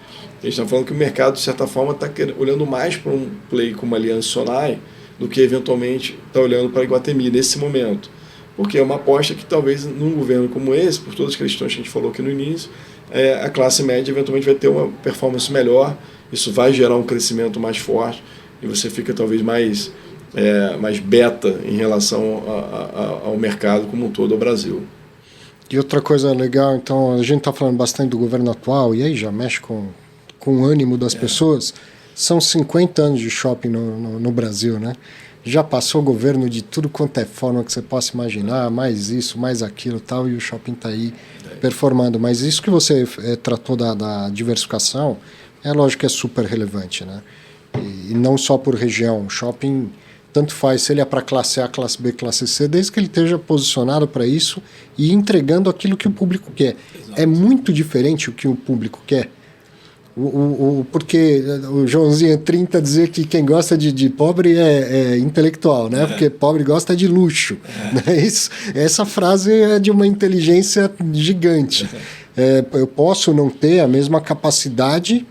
Speaker 2: Eles estão falando que o mercado, de certa forma, está olhando mais para um play como a Aliança Sonai do que, eventualmente, está olhando para a Iguatemi nesse momento. Porque é uma aposta que, talvez, num governo como esse, por todas as questões que a gente falou aqui no início, a classe média, eventualmente, vai ter uma performance melhor, isso vai gerar um crescimento mais forte e você fica, talvez, mais beta em relação ao mercado como um todo, ao Brasil.
Speaker 1: E outra coisa legal, então, a gente está falando bastante do governo atual, e aí já mexe com o ânimo das pessoas. São 50 anos de shopping no Brasil, né? Já passou o governo de tudo quanto é forma que você possa imaginar, mais isso, mais aquilo e tal, e o shopping está aí performando. Mas isso que você tratou da diversificação, é lógico que é super relevante, né? E não só por região. O shopping, tanto faz se ele é para classe A, classe B, classe C, desde que ele esteja posicionado para isso e entregando aquilo que o público quer. Exato. É muito diferente o que o público quer. Porque o Joãozinho 30 dizer que quem gosta de pobre é intelectual, né? Porque pobre gosta de luxo. Né? Essa frase é de uma inteligência gigante. Eu posso não ter a mesma capacidade,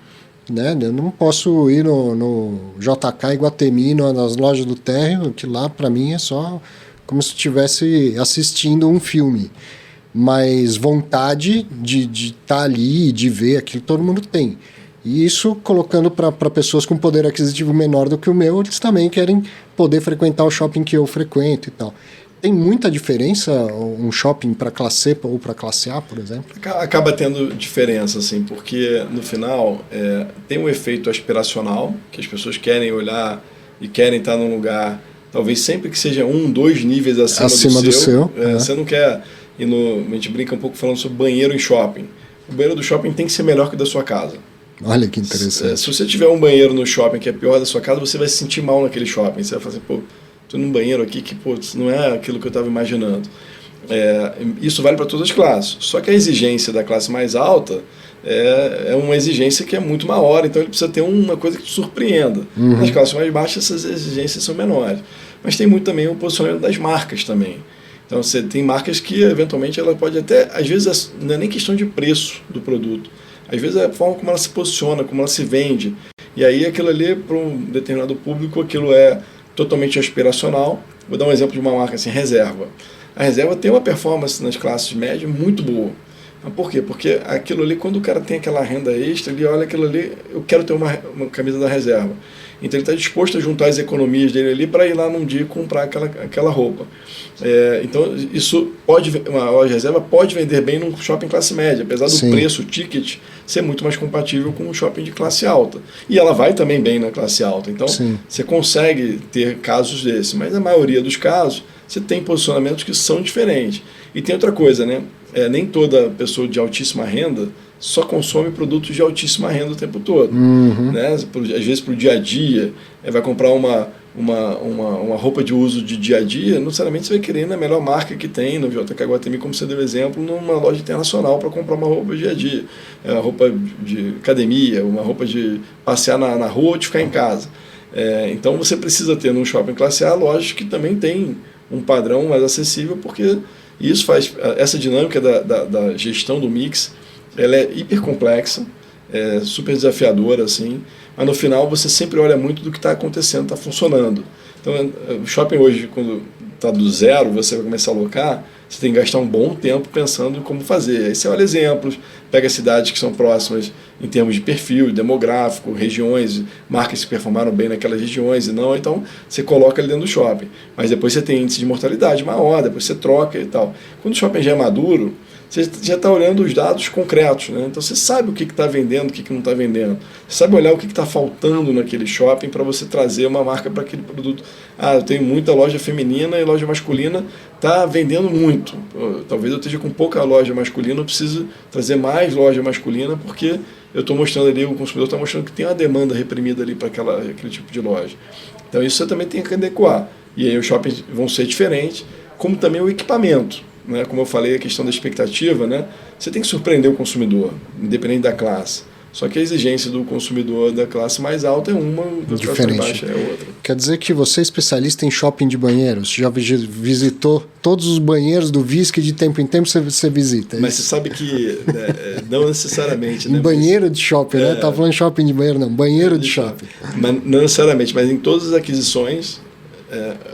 Speaker 1: né? Eu não posso ir no JK Iguatemi, nas lojas do térreo, que lá para mim é só como se estivesse assistindo um filme. Mas vontade de estar ali, de ver aquilo, todo mundo tem. E isso, colocando para pessoas com poder aquisitivo menor do que o meu, eles também querem poder frequentar o shopping que eu frequento e tal. Tem muita diferença um shopping para classe C ou para classe A, por exemplo?
Speaker 2: Acaba tendo diferença, assim, porque no final tem um efeito aspiracional, que as pessoas querem olhar e querem estar num lugar, talvez sempre que seja 2 níveis acima do seu. Você não quer... a gente brinca um pouco falando sobre banheiro em shopping. O banheiro do shopping tem que ser melhor que o da sua casa.
Speaker 1: Olha que interessante.
Speaker 2: Se você tiver um banheiro no shopping que é pior da sua casa, você vai se sentir mal naquele shopping. Você vai falar assim, pô, tô num banheiro aqui que não é aquilo que eu estava imaginando. Isso vale para todas as classes. Só que a exigência da classe mais alta é uma exigência que é muito maior, então ele precisa ter uma coisa que te surpreenda. Nas classes mais baixas, essas exigências são menores. Mas tem muito também o posicionamento das marcas também. Então você tem marcas que eventualmente ela pode até, às vezes não é nem questão de preço do produto, às vezes é a forma como ela se posiciona, como ela se vende, e aí aquilo ali para um determinado público aquilo é totalmente aspiracional. Vou dar um exemplo de uma marca assim, Reserva. A Reserva tem uma performance nas classes médias muito boa. Mas por quê? Porque aquilo ali, quando o cara tem aquela renda extra, ele olha aquilo ali, eu quero ter uma camisa da Reserva. Então ele está disposto a juntar as economias dele ali para ir lá num dia e comprar aquela roupa. Então isso uma loja Reserva pode vender bem num shopping classe média, apesar do preço, o ticket, ser muito mais compatível com um shopping de classe alta. E ela vai também bem na classe alta. Então você consegue ter casos desses, mas na maioria dos casos você tem posicionamentos que são diferentes. E tem outra coisa, né? Nem toda pessoa de altíssima renda só consome produtos de altíssima renda o tempo todo. Né? Às vezes para o dia a dia, vai comprar uma roupa de uso de dia a dia, não necessariamente você vai querer ir na melhor marca que tem, no JK Iguatemi, como você deu exemplo, numa loja internacional para comprar uma roupa de dia a dia. Uma roupa de academia, uma roupa de passear na rua ou de ficar em casa. Então você precisa ter num shopping classe A lojas que também tem um padrão mais acessível, porque isso faz essa dinâmica da gestão do mix, ela é hiper complexa, super desafiadora, assim, mas no final você sempre olha muito do que está acontecendo, está funcionando. Então o shopping hoje, quando está do zero, você vai começar a alocar, você tem que gastar um bom tempo pensando em como fazer. Aí você olha exemplos, pega cidades que são próximas em termos de perfil, demográfico, regiões, marcas que performaram bem naquelas regiões e não, então você coloca ali dentro do shopping. Mas depois você tem índice de mortalidade maior, depois você troca e tal. Quando o shopping já é maduro, você já está olhando os dados concretos, né? Então você sabe o que está vendendo, o que não está vendendo. Você sabe olhar o que está faltando naquele shopping para você trazer uma marca para aquele produto. Eu tenho muita loja feminina e loja masculina está vendendo muito. Talvez eu esteja com pouca loja masculina, eu preciso trazer mais loja masculina porque eu estou mostrando ali, o consumidor está mostrando que tem uma demanda reprimida ali para aquele tipo de loja. Então isso você também tem que adequar. E aí os shoppings vão ser diferentes, como também o equipamento. Né? Como eu falei, a questão da expectativa, né? Você tem que surpreender o consumidor, independente da classe. Só que a exigência do consumidor da classe mais alta é uma, da classe mais baixa é outra.
Speaker 1: Quer dizer que você é especialista em shopping de banheiros, já visitou todos os banheiros do Visc, de tempo em tempo você visita.
Speaker 2: Mas você sabe que não necessariamente. Né?
Speaker 1: Banheiro de shopping, né? Tá falando shopping de banheiro, não. Banheiro de shopping.
Speaker 2: Mas não necessariamente, mas em todas as aquisições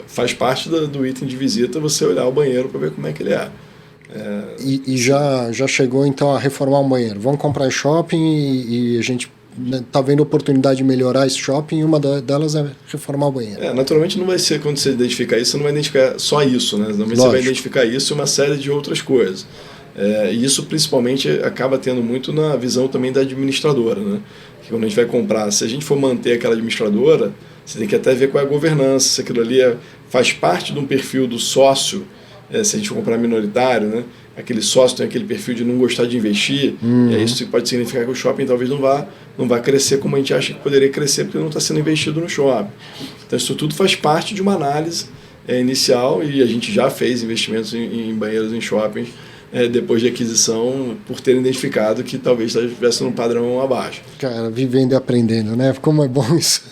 Speaker 2: faz parte do item de visita você olhar o banheiro para ver como é que ele é.
Speaker 1: E já chegou então a reformar um banheiro. Vamos comprar shopping e a gente está vendo a oportunidade de melhorar esse shopping, e uma delas é reformar o banheiro.
Speaker 2: Naturalmente não vai ser, quando você identificar isso, você não vai identificar só isso, né? Normalmente você vai identificar isso e uma série de outras coisas. E isso principalmente acaba tendo muito na visão também da administradora, né? Que quando a gente vai comprar, se a gente for manter aquela administradora, você tem que até ver qual é a governança, se aquilo ali faz parte de um perfil do sócio. Se a gente for comprar minoritário, né? Aquele sócio tem aquele perfil de não gostar de investir, e isso pode significar que o shopping talvez não vá crescer como a gente acha que poderia crescer, porque não está sendo investido no shopping. Então isso tudo faz parte de uma análise inicial, e a gente já fez investimentos em banheiros em shoppings depois de aquisição, por ter identificado que talvez estivesse num padrão abaixo.
Speaker 1: Cara, vivendo e aprendendo, né? Como é bom isso.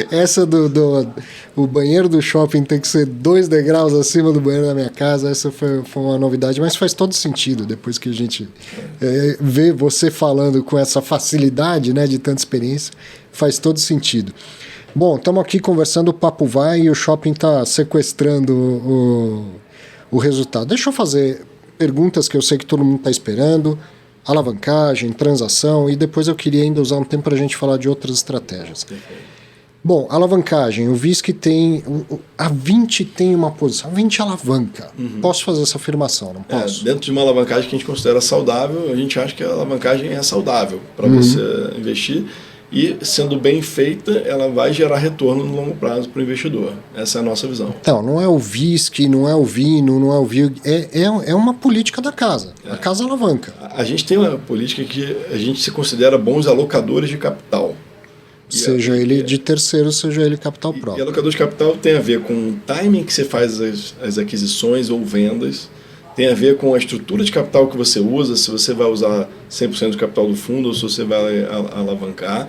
Speaker 1: Essa o banheiro do shopping tem que ser 2 degraus acima do banheiro da minha casa, essa foi uma novidade, mas faz todo sentido depois que a gente vê você falando com essa facilidade, né, de tanta experiência, faz todo sentido. Bom, estamos aqui conversando, o papo vai e o shopping está sequestrando o resultado. Deixa eu fazer perguntas que eu sei que todo mundo está esperando: alavancagem, transação, e depois eu queria ainda usar um tempo para a gente falar de outras estratégias. Bom, alavancagem, o Visc tem, a 20 tem uma posição, a 20 alavanca. Posso fazer essa afirmação, não posso?
Speaker 2: Dentro de uma alavancagem que a gente considera saudável, a gente acha que a alavancagem é saudável para você investir. E, sendo bem feita, ela vai gerar retorno no longo prazo para o investidor. Essa é a nossa visão.
Speaker 1: Então, não é o Visc, não é o Vino, não é o VIG, é uma política da casa. A casa alavanca.
Speaker 2: A gente tem uma política que a gente se considera bons alocadores de capital.
Speaker 1: Seja ele de terceiro, seja ele capital próprio.
Speaker 2: E alocador de capital tem a ver com o timing que você faz as aquisições ou vendas, tem a ver com a estrutura de capital que você usa, se você vai usar 100% do capital do fundo ou se você vai alavancar,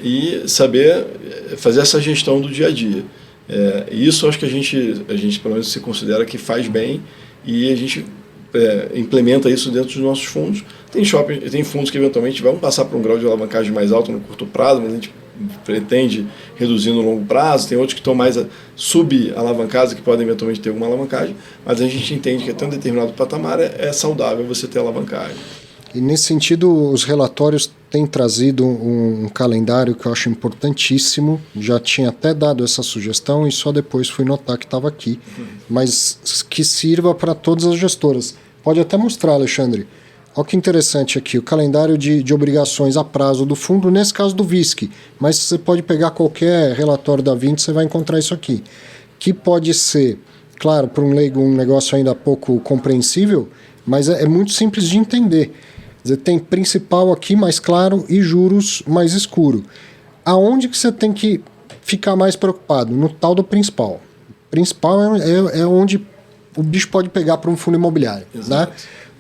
Speaker 2: e saber fazer essa gestão do dia a dia. E isso acho que a gente pelo menos se considera que faz bem, e a gente implementa isso dentro dos nossos fundos. Tem fundos que eventualmente vão passar por um grau de alavancagem mais alto no curto prazo, mas a gente pretende reduzir no longo prazo. Tem outros que estão mais sub-alavancados, que podem eventualmente ter alguma alavancagem, mas a gente entende que até um determinado patamar é saudável você ter alavancagem.
Speaker 1: E nesse sentido, os relatórios têm trazido um calendário que eu acho importantíssimo. Já tinha até dado essa sugestão e só depois fui notar que estava aqui, mas que sirva para todas as gestoras. Pode até mostrar, Alexandre. Olha que interessante aqui, o calendário de obrigações a prazo do fundo, nesse caso do Visc, mas você pode pegar qualquer relatório da 20, você vai encontrar isso aqui, que pode ser, claro, para um leigo um negócio ainda pouco compreensível, mas é muito simples de entender. Quer dizer, tem principal aqui mais claro e juros mais escuro. Aonde que você tem que ficar mais preocupado? No tal do principal. Principal é onde o bicho pode pegar para um fundo imobiliário. Né?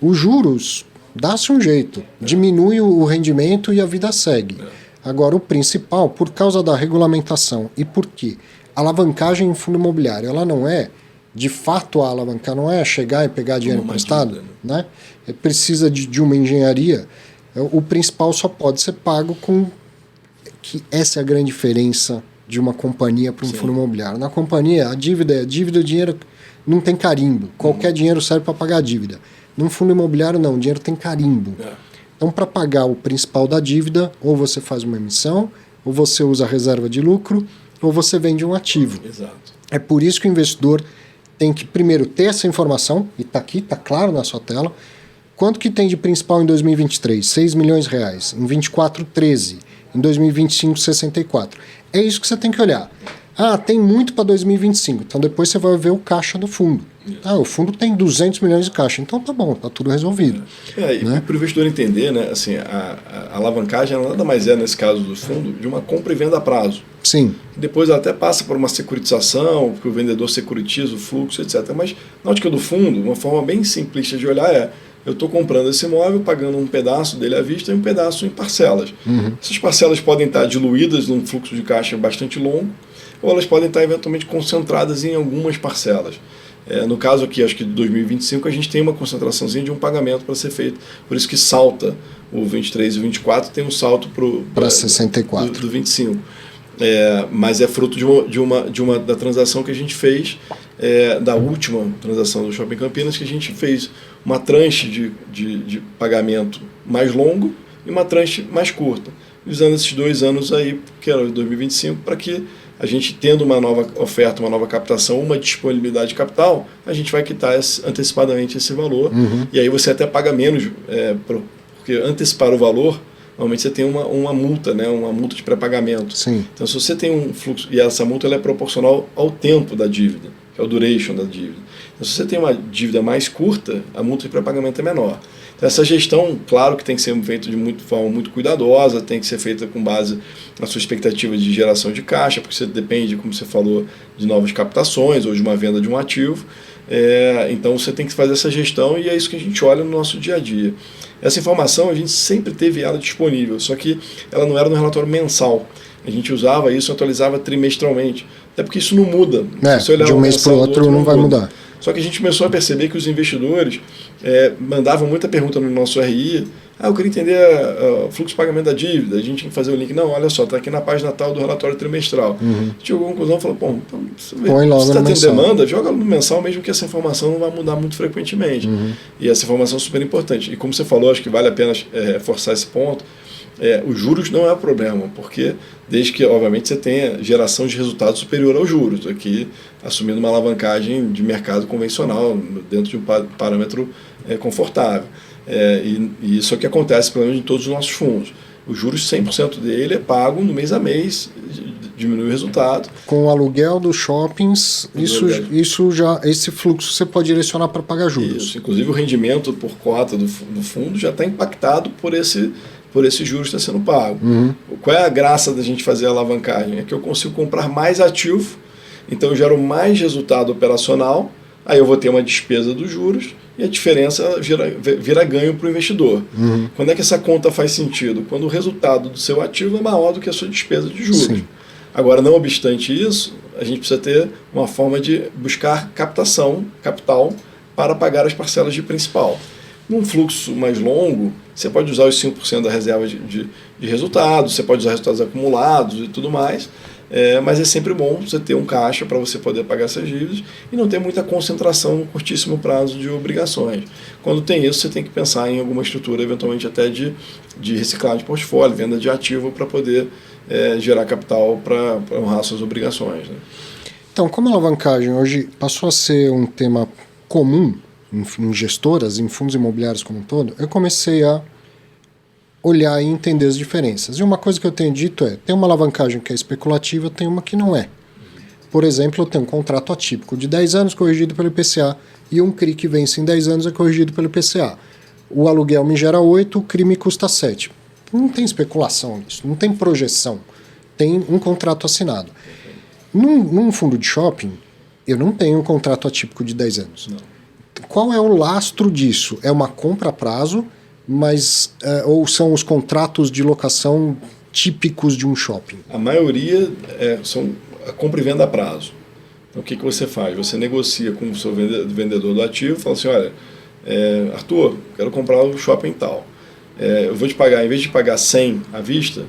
Speaker 1: Os juros, dá-se um jeito, diminui o rendimento e a vida segue. Agora, o principal, por causa da regulamentação e por quê? A alavancagem em fundo imobiliário, ela não é, de fato, a alavancar, não é chegar e pegar dinheiro emprestado, né? Precisa de uma engenharia. O principal só pode ser pago com... que essa é a grande diferença de uma companhia para um fundo imobiliário. Na companhia, a dívida, o dinheiro não tem carimbo. Qualquer dinheiro serve para pagar a dívida. Num fundo imobiliário, não. O dinheiro tem carimbo. Então, para pagar o principal da dívida, ou você faz uma emissão, ou você usa a reserva de lucro, ou você vende um ativo.
Speaker 2: Exato.
Speaker 1: É por isso que o investidor tem que, primeiro, ter essa informação, e está aqui, está claro na sua tela. Quanto que tem de principal em 2023? 6 milhões de reais. Em 24, 13. Em 2025, 64. É isso que você tem que olhar. Ah, tem muito para 2025. Então, depois você vai ver o caixa do fundo. Ah, o fundo tem 200 milhões de caixa, então tá bom, tá tudo resolvido.
Speaker 2: E
Speaker 1: né?
Speaker 2: para o investidor entender, né, assim, a alavancagem ela nada mais nesse caso do fundo, de uma compra e venda a prazo.
Speaker 1: Sim.
Speaker 2: Depois ela até passa por uma securitização, porque o vendedor securitiza o fluxo, etc. Mas na ótica do fundo, uma forma bem simplista de olhar é: eu estou comprando esse imóvel, pagando um pedaço dele à vista e um pedaço em parcelas. Essas parcelas podem estar diluídas num fluxo de caixa bastante longo, ou elas podem estar eventualmente concentradas em algumas parcelas. No caso aqui, acho que de 2025, a gente tem uma concentraçãozinha de um pagamento para ser feito. Por isso que salta o 23 e o 24, tem um salto
Speaker 1: para 64.
Speaker 2: Do 25. Mas é fruto da transação que a gente fez, da última transação do Shopping Campinas, que a gente fez uma tranche de pagamento mais longo e uma tranche mais curta, usando esses 2 anos aí, que era 2025, para que a gente, tendo uma nova oferta, uma nova captação, uma disponibilidade de capital, a gente vai quitar antecipadamente esse valor. E aí você até paga menos, porque antecipar o valor, normalmente você tem uma multa, né? Uma multa de pré-pagamento.
Speaker 1: Sim.
Speaker 2: Então, se você tem um fluxo, e essa multa ela é proporcional ao tempo da dívida, que é o duration da dívida. Então, se você tem uma dívida mais curta, a multa de pré-pagamento é menor. Então, essa gestão, claro que tem que ser feita de forma muito cuidadosa, tem que ser feita com base na sua expectativa de geração de caixa, porque você depende, como você falou, de novas captações ou de uma venda de um ativo. Então, você tem que fazer essa gestão e é isso que a gente olha no nosso dia a dia. Essa informação a gente sempre teve ela disponível, só que ela não era no relatório mensal. A gente usava isso, atualizava trimestralmente. Até porque isso não muda.
Speaker 1: De um mês para o outro não vai mudar.
Speaker 2: Só que a gente começou a perceber que os investidores mandavam muita pergunta no nosso RI. Eu queria entender o fluxo de pagamento da dívida. A gente tinha que fazer o link. Não, olha só, está aqui na página tal do relatório trimestral. A gente chegou à conclusão e falou: então,
Speaker 1: põe logo
Speaker 2: se está tendo
Speaker 1: mensal.
Speaker 2: demanda, joga no mensal, mesmo que essa informação não vai mudar muito frequentemente. E essa informação é super importante. E como você falou, acho que vale a pena reforçar esse ponto. Os juros não é o problema, porque desde que, obviamente, você tenha geração de resultado superior aos juros, aqui assumindo uma alavancagem de mercado convencional, dentro de um parâmetro confortável. E isso é o que acontece, pelo menos, em todos os nossos fundos. Os juros, 100% dele é pago no mês a mês, diminui o resultado.
Speaker 1: Com o aluguel dos shoppings, esse fluxo você pode direcionar para pagar juros.
Speaker 2: Isso, inclusive o rendimento por cota do fundo já está impactado por esse juros que está sendo pago. Qual é a graça da gente fazer a alavancagem? É que eu consigo comprar mais ativo, então eu gero mais resultado operacional, aí eu vou ter uma despesa dos juros e a diferença vira ganho para o investidor. Quando é que essa conta faz sentido? Quando o resultado do seu ativo é maior do que a sua despesa de juros.
Speaker 1: Sim.
Speaker 2: Agora, não obstante isso, a gente precisa ter uma forma de buscar capital, para pagar as parcelas de principal. Num fluxo mais longo, você pode usar os 5% da reserva de resultados, você pode usar resultados acumulados e tudo mais, mas é sempre bom você ter um caixa para você poder pagar essas dívidas e não ter muita concentração no curtíssimo prazo de obrigações. Quando tem isso, você tem que pensar em alguma estrutura, eventualmente até de reciclagem de portfólio, venda de ativo, para poder gerar capital para honrar suas obrigações. Né?
Speaker 1: Então, como a alavancagem hoje passou a ser um tema comum em gestoras, em fundos imobiliários como um todo, eu comecei a olhar e entender as diferenças. E uma coisa que eu tenho dito tem uma alavancagem que é especulativa, tem uma que não é. Por exemplo, eu tenho um contrato atípico de 10 anos corrigido pelo IPCA e um CRI que vence em 10 anos é corrigido pelo IPCA. O aluguel me gera 8, o CRI me custa 7. Não tem especulação nisso, não tem projeção. Tem um contrato assinado. Num fundo de shopping, eu não tenho um contrato atípico de 10 anos.
Speaker 2: Não.
Speaker 1: Qual é o lastro disso? É uma compra a prazo, ou são os contratos de locação típicos de um shopping?
Speaker 2: A maioria são a compra e venda a prazo. Então, o que você faz? Você negocia com o seu vendedor do ativo, fala assim: olha, Arthur, quero comprar o shopping tal. Eu vou te pagar, em vez de pagar 100 à vista,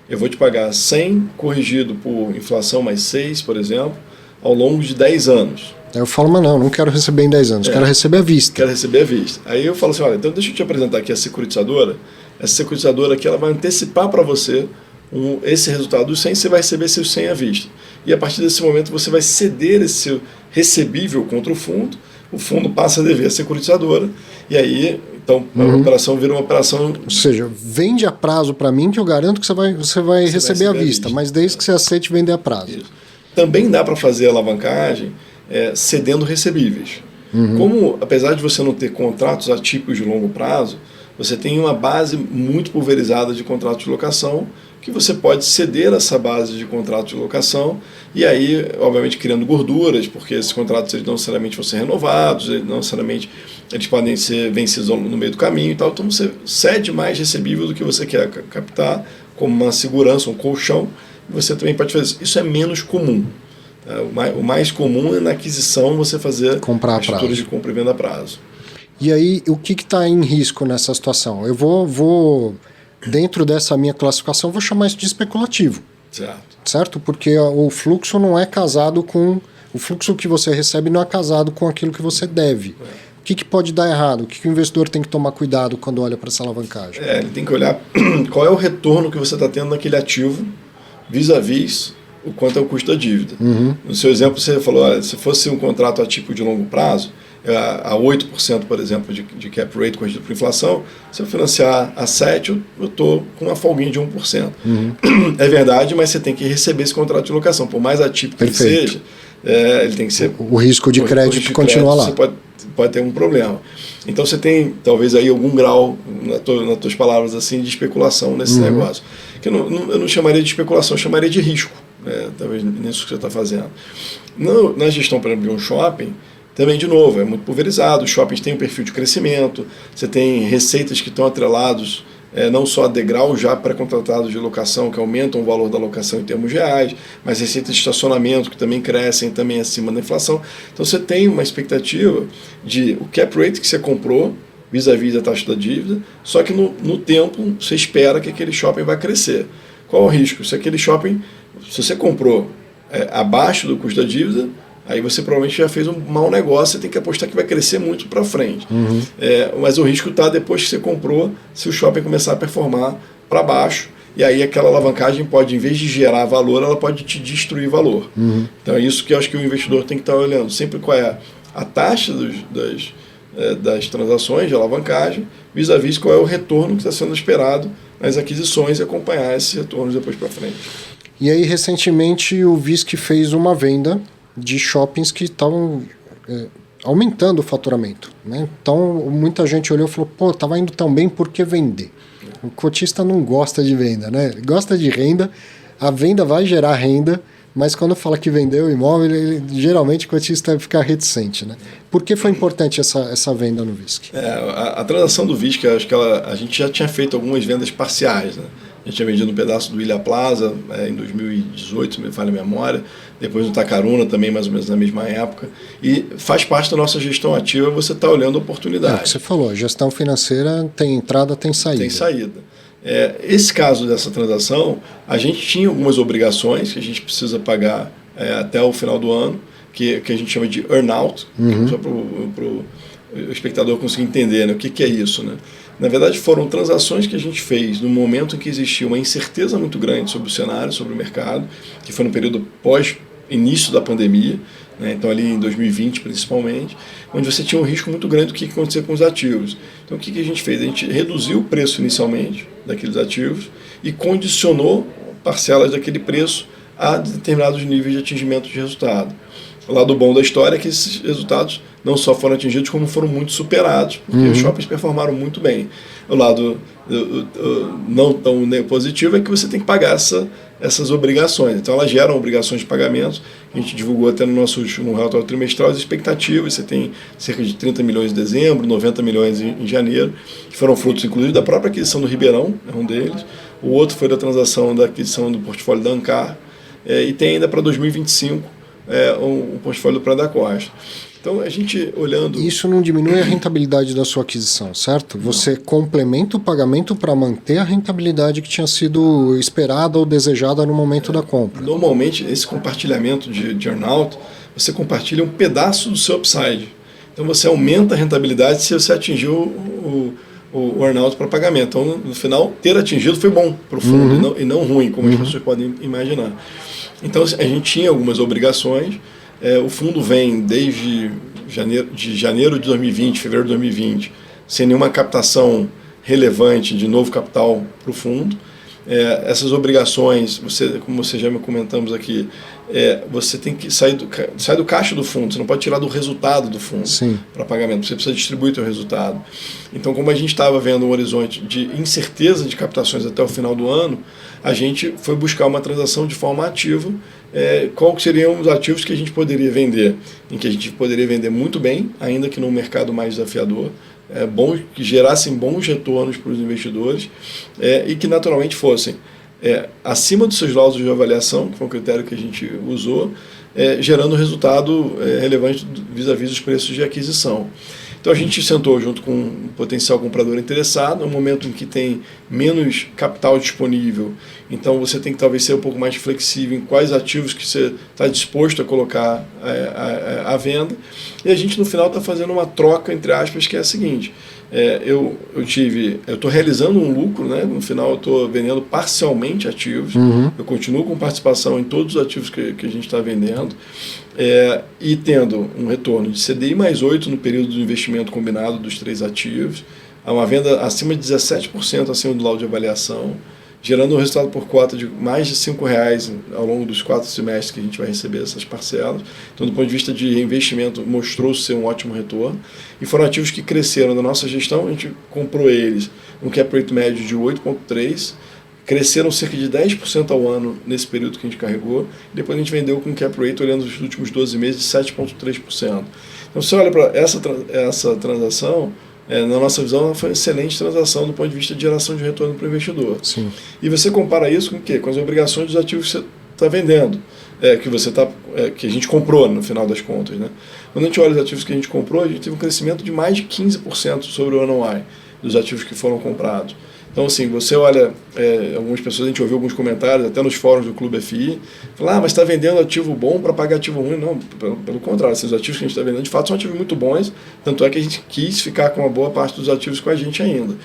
Speaker 2: eu vou te pagar 100 corrigido por inflação mais 6, por exemplo, ao longo de 10 anos.
Speaker 1: Aí eu falo: mas não quero receber em 10 anos, quero receber à vista.
Speaker 2: Quero receber à vista. Aí eu falo assim: olha, então deixa eu te apresentar aqui a securitizadora. Essa securitizadora aqui, ela vai antecipar para você esse resultado dos 100, você vai receber seus 100 à vista. E a partir desse momento você vai ceder esse seu recebível contra o fundo passa a dever a securitizadora, e aí, então, a operação vira uma operação...
Speaker 1: Ou seja, vende a prazo para mim, que eu garanto que você vai receber à vista, mas desde que você aceite vender a prazo.
Speaker 2: Isso. Também dá para fazer alavancagem cedendo recebíveis. Como, apesar de você não ter contratos atípicos de longo prazo, você tem uma base muito pulverizada de contratos de locação, que você pode ceder essa base de contratos de locação e aí, obviamente, criando gorduras, porque esses contratos eles não necessariamente vão ser renovados, eles não necessariamente eles podem ser vencidos no meio do caminho e tal, então você cede mais recebível do que você quer captar, como uma segurança, um colchão, e você também pode fazer isso. Isso é menos comum. O mais comum é na aquisição você fazer estruturas de compra e venda a prazo.
Speaker 1: E aí, o que está em risco nessa situação? Eu vou dentro dessa minha classificação, vou chamar isso de especulativo. Certo? Porque o fluxo não é casado com... O fluxo que você recebe não é casado com aquilo que você deve. O que pode dar errado? O que o investidor tem que tomar cuidado quando olha para essa alavancagem?
Speaker 2: Ele tem que olhar qual é o retorno que você está tendo naquele ativo vis-à-vis o quanto é o custo da dívida. No seu exemplo, você falou, olha, se fosse um contrato atípico de longo prazo, a 8%, por exemplo, de cap rate corrigido por inflação, se eu financiar a 7%, eu estou com uma folguinha de 1%. É verdade, mas você tem que receber esse contrato de locação. Por mais atípico que ele seja, ele tem que ser...
Speaker 1: O risco de crédito continua lá.
Speaker 2: Você pode ter um problema. Então você tem, talvez, aí algum grau, nas tuas palavras, assim, de especulação nesse negócio. Que eu não chamaria de especulação, eu chamaria de risco. Talvez nisso que você está fazendo. Na gestão, por exemplo, de um shopping, também, de novo, é muito pulverizado, os shoppings têm um perfil de crescimento, você tem receitas que estão atrelados não só a degraus já pré-contratados de locação, que aumentam o valor da locação em termos reais, mas receitas de estacionamento que também crescem também acima da inflação. Então você tem uma expectativa de o cap rate que você comprou, vis-à-vis a taxa da dívida, só que no tempo você espera que aquele shopping vai crescer. Qual é o risco? Se aquele shopping, se você comprou abaixo do custo da dívida, aí você provavelmente já fez um mau negócio, você tem que apostar que vai crescer muito para frente. Mas o risco está depois que você comprou, se o shopping começar a performar para baixo, e aí aquela alavancagem pode, em vez de gerar valor, ela pode te destruir valor. Então é isso que eu acho que o investidor tem que estar olhando. Sempre qual é a taxa das transações de alavancagem, vis-à-vis qual é o retorno que está sendo esperado nas aquisições e acompanhar esses retornos depois para frente.
Speaker 1: E aí, recentemente, o VISC fez uma venda de shoppings que estavam aumentando o faturamento. Né? Então, muita gente olhou e falou, pô, estava indo tão bem, por que vender? O cotista não gosta de venda, né? Ele gosta de renda, a venda vai gerar renda, mas quando fala que vendeu o imóvel, geralmente o cotista fica reticente. Né? Por que foi importante essa venda no VISC?
Speaker 2: A transação do VISC, acho que a gente já tinha feito algumas vendas parciais, né? A gente tinha vendido um pedaço do Ilha Plaza em 2018, se me falha a memória, depois do Tacaruna também, mais ou menos na mesma época. E faz parte da nossa gestão ativa você estar olhando a oportunidade.
Speaker 1: É o que você falou, gestão financeira tem entrada, tem saída.
Speaker 2: Tem saída. Esse caso dessa transação, a gente tinha algumas obrigações que a gente precisa pagar até o final do ano, que a gente chama de earn-out, só para o espectador conseguir entender, né, o que é isso, né? Na verdade, foram transações que a gente fez no momento em que existia uma incerteza muito grande sobre o cenário, sobre o mercado, que foi no período pós-início da pandemia, né? Então ali em 2020 principalmente, onde você tinha um risco muito grande do que ia acontecer com os ativos. Então o que a gente fez? A gente reduziu o preço inicialmente daqueles ativos e condicionou parcelas daquele preço a determinados níveis de atingimento de resultado. O lado bom da história é que esses resultados não só foram atingidos, como foram muito superados, porque os shoppings performaram muito bem. O lado não tão positivo é que você tem que pagar essas obrigações. Então elas geram obrigações de pagamento. A gente divulgou até no relatório trimestral as expectativas. Você tem cerca de 30 milhões em dezembro, 90 milhões em janeiro, que foram frutos, inclusive, da própria aquisição do Ribeirão, é um deles. O outro foi da transação da aquisição do portfólio da Ancar. E tem ainda para 2025 um portfólio do Praia da Costa. Então, a gente olhando...
Speaker 1: Isso não diminui a rentabilidade da sua aquisição, certo? Você complementa o pagamento para manter a rentabilidade que tinha sido esperada ou desejada no momento da compra.
Speaker 2: Normalmente, esse compartilhamento de earn-out, você compartilha um pedaço do seu upside. Então, você aumenta a rentabilidade se você atingiu o earn-out para pagamento. Então, no final, ter atingido foi bom para o fundo e não ruim, como as pessoas podem imaginar. Então, a gente tinha algumas obrigações. O fundo vem desde janeiro de 2020, fevereiro de 2020, sem nenhuma captação relevante de novo capital para o fundo. essas obrigações, como você já me comentamos aqui, você tem que sair do caixa do fundo, você não pode tirar do resultado do fundo para pagamento, você precisa distribuir seu resultado. Então, como a gente estava vendo um horizonte de incerteza de captações até o final do ano, a gente foi buscar uma transação de forma ativa, quais seriam os ativos que a gente poderia vender, em que a gente poderia vender muito bem, ainda que num mercado mais desafiador, que gerassem bons retornos para os investidores e que naturalmente fossem acima dos seus laudos de avaliação, que foi um critério que a gente usou, gerando resultado relevante vis-à-vis dos preços de aquisição. Então a gente sentou junto com um potencial comprador interessado, no momento em que tem menos capital disponível, então você tem que talvez ser um pouco mais flexível em quais ativos que você está disposto a colocar à venda, e a gente no final está fazendo uma troca, entre aspas, que é a seguinte: eu estou realizando um lucro, né? No final eu estou vendendo parcialmente ativos, eu continuo com participação em todos os ativos que a gente está vendendo, e tendo um retorno de CDI mais 8 no período do investimento combinado dos 3 ativos, uma venda acima de 17% acima do laudo de avaliação, gerando um resultado por cota de mais de R$5 ao longo dos 4 semestres que a gente vai receber essas parcelas. Então, do ponto de vista de reinvestimento, mostrou-se ser um ótimo retorno. E foram ativos que cresceram na nossa gestão, a gente comprou eles um cap rate médio de 8,3%, cresceram cerca de 10% ao ano nesse período que a gente carregou, depois a gente vendeu com um cap rate, olhando os últimos 12 meses, de 7,3%. Então, se você olha para essa transação, na nossa visão, ela foi uma excelente transação do ponto de vista de geração de retorno para o investidor.
Speaker 1: Sim.
Speaker 2: E você compara isso com o quê? Com as obrigações dos ativos que você está vendendo, que a gente comprou no final das contas, né? Quando a gente olha os ativos que a gente comprou, a gente teve um crescimento de mais de 15% sobre o NOI dos ativos que foram comprados. Então, assim, você olha, algumas pessoas, a gente ouviu alguns comentários, até nos fóruns do Clube FI, falar, mas está vendendo ativo bom para pagar ativo ruim. Não, pelo contrário, os ativos que a gente está vendendo, de fato, são ativos muito bons, tanto é que a gente quis ficar com uma boa parte dos ativos com a gente ainda.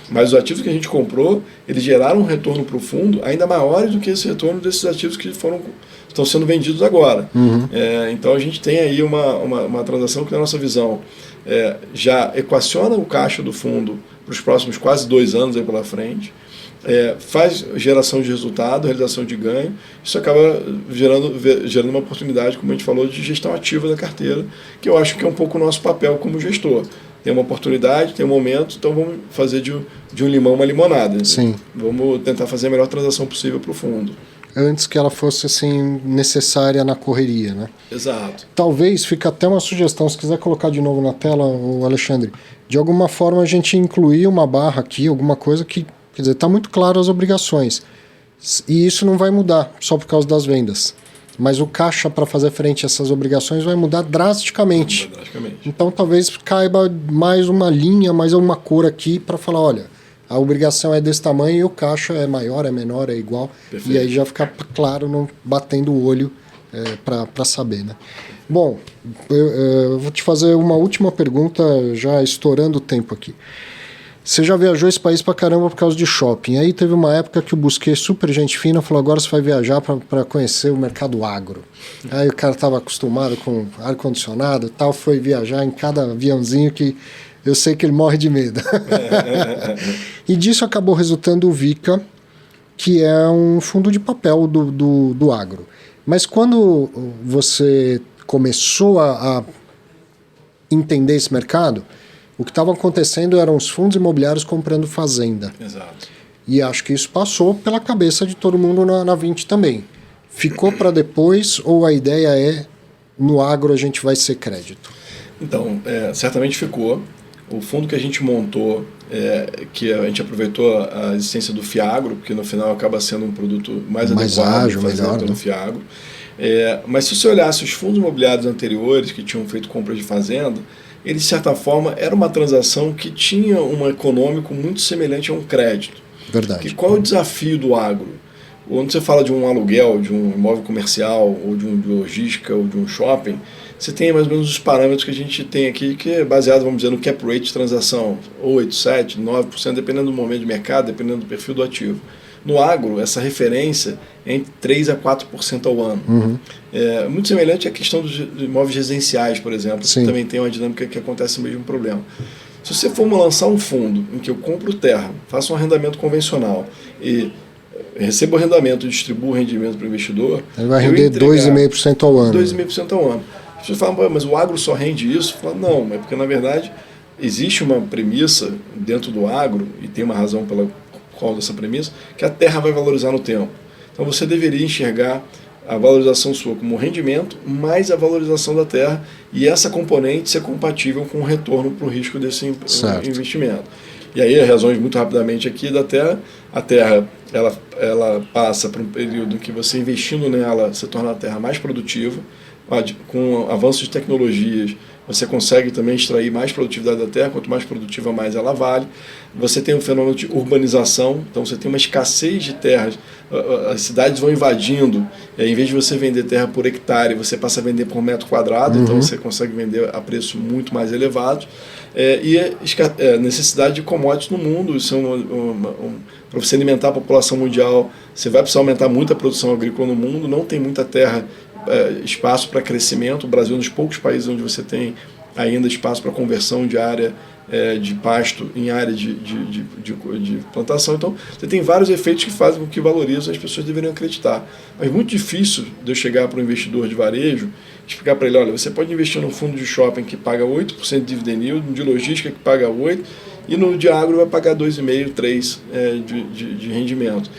Speaker 2: Mas os ativos que a gente comprou, eles geraram um retorno para o fundo ainda maior do que esse retorno desses ativos que estão sendo vendidos agora. Então, a gente tem aí uma transação que, na nossa visão, já equaciona o caixa do fundo para os próximos quase 2 anos aí pela frente, faz geração de resultado, realização de ganho, isso acaba gerando uma oportunidade, como a gente falou, de gestão ativa da carteira, que eu acho que é um pouco o nosso papel como gestor. Tem uma oportunidade, tem um momento, então vamos fazer de um limão uma limonada.
Speaker 1: Sim.
Speaker 2: Vamos tentar fazer a melhor transação possível para o fundo.
Speaker 1: Antes que ela fosse assim necessária na correria, né?
Speaker 2: Exato.
Speaker 1: Talvez fique até uma sugestão, se quiser colocar de novo na tela, o Alexandre, de alguma forma a gente incluir uma barra aqui, alguma coisa que, quer dizer, está muito claro as obrigações. E isso não vai mudar só por causa das vendas. Mas o caixa para fazer frente a essas obrigações vai mudar drasticamente. Então talvez caiba mais uma linha, mais uma cor aqui para falar, olha, a obrigação é desse tamanho e o caixa é maior, é menor, é igual. Perfeito. E aí já fica claro, não batendo o olho para saber, né? Bom, eu vou te fazer uma última pergunta, já estourando o tempo aqui. Você já viajou esse país pra caramba por causa de shopping. Aí teve uma época que eu busquei super gente fina, falou, agora você vai viajar para conhecer o mercado agro. Aí o cara estava acostumado com ar-condicionado e tal, foi viajar em cada aviãozinho que eu sei que ele morre de medo. E disso acabou resultando o VICA, que é um fundo de papel do agro. Mas quando você começou a entender esse mercado, o que estava acontecendo eram os fundos imobiliários comprando fazenda.
Speaker 2: Exato.
Speaker 1: E acho que isso passou pela cabeça de todo mundo na 20 também. Ficou para depois ou a ideia é, no agro a gente vai ser crédito?
Speaker 2: Então, certamente ficou. O fundo que a gente montou, que a gente aproveitou a existência do Fiagro, porque no final acaba sendo um produto mais adequado
Speaker 1: ágil, melhor,
Speaker 2: pelo Fiagro. Mas se você olhasse os fundos imobiliários anteriores que tinham feito compras de fazenda, ele, de certa forma, era uma transação que tinha um econômico muito semelhante a um crédito.
Speaker 1: Verdade.
Speaker 2: Que qual é o desafio do agro? Quando você fala de um aluguel, de um imóvel comercial, ou de logística, ou de um shopping, você tem mais ou menos os parâmetros que a gente tem aqui, que é baseado, vamos dizer, no cap rate de transação, 8, 7, 9%, dependendo do momento de mercado, dependendo do perfil do ativo. No agro, essa referência é entre 3% a 4% ao ano.
Speaker 1: Uhum.
Speaker 2: Muito semelhante à questão dos imóveis residenciais, por exemplo,
Speaker 1: Sim.
Speaker 2: que também tem uma dinâmica que acontece o mesmo problema. Se você for lançar um fundo em que eu compro terra, faço um arrendamento convencional e recebo o arrendamento e distribuo o rendimento para o investidor...
Speaker 1: Ele vai render 2,5% ao ano.
Speaker 2: 2,5% ao ano. As pessoas falam, mas o agro só rende isso? Falo, não, é porque na verdade existe uma premissa dentro do agro, e tem uma razão pela qual dessa premissa, que a terra vai valorizar no tempo. Então você deveria enxergar a valorização sua como rendimento, mais a valorização da terra, e essa componente ser compatível com o retorno para o risco desse investimento. E aí, razões muito rapidamente aqui da terra, a terra ela passa por um período em que você investindo nela, você torna a terra mais produtiva, com avanços de tecnologias, você consegue também extrair mais produtividade da terra, quanto mais produtiva, mais ela vale. Você tem um fenômeno de urbanização, então você tem uma escassez de terras, as cidades vão invadindo, e aí, em vez de você vender terra por hectare, você passa a vender por metro quadrado, então você consegue vender a preço muito mais elevado. E a necessidade de commodities no mundo, isso para você alimentar a população mundial, você vai precisar aumentar muito a produção agrícola no mundo, não tem muita terra, espaço para crescimento. O Brasil é um dos poucos países onde você tem ainda espaço para conversão de área de pasto em área de plantação. Então, você tem vários efeitos que fazem com que valorizam, as pessoas deveriam acreditar. Mas muito difícil de eu chegar para um investidor de varejo e explicar para ele, olha, você pode investir num fundo de shopping que paga 8% de dividend yield, no de logística que paga 8%, e no de agro vai pagar 2,5%, 3% de rendimento.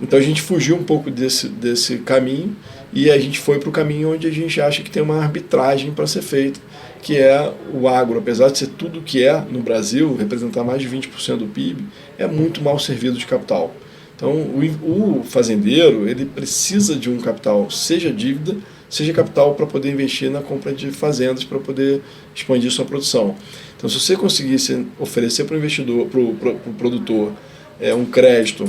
Speaker 2: Então, a gente fugiu um pouco desse caminho, e a gente foi para o caminho onde a gente acha que tem uma arbitragem para ser feita, que é o agro, apesar de ser tudo que é no Brasil, representar mais de 20% do PIB, é muito mal servido de capital. Então, o fazendeiro, ele precisa de um capital, seja dívida, seja capital para poder investir na compra de fazendas, para poder expandir sua produção. Então, se você conseguisse oferecer para o investidor, para o produtor, um crédito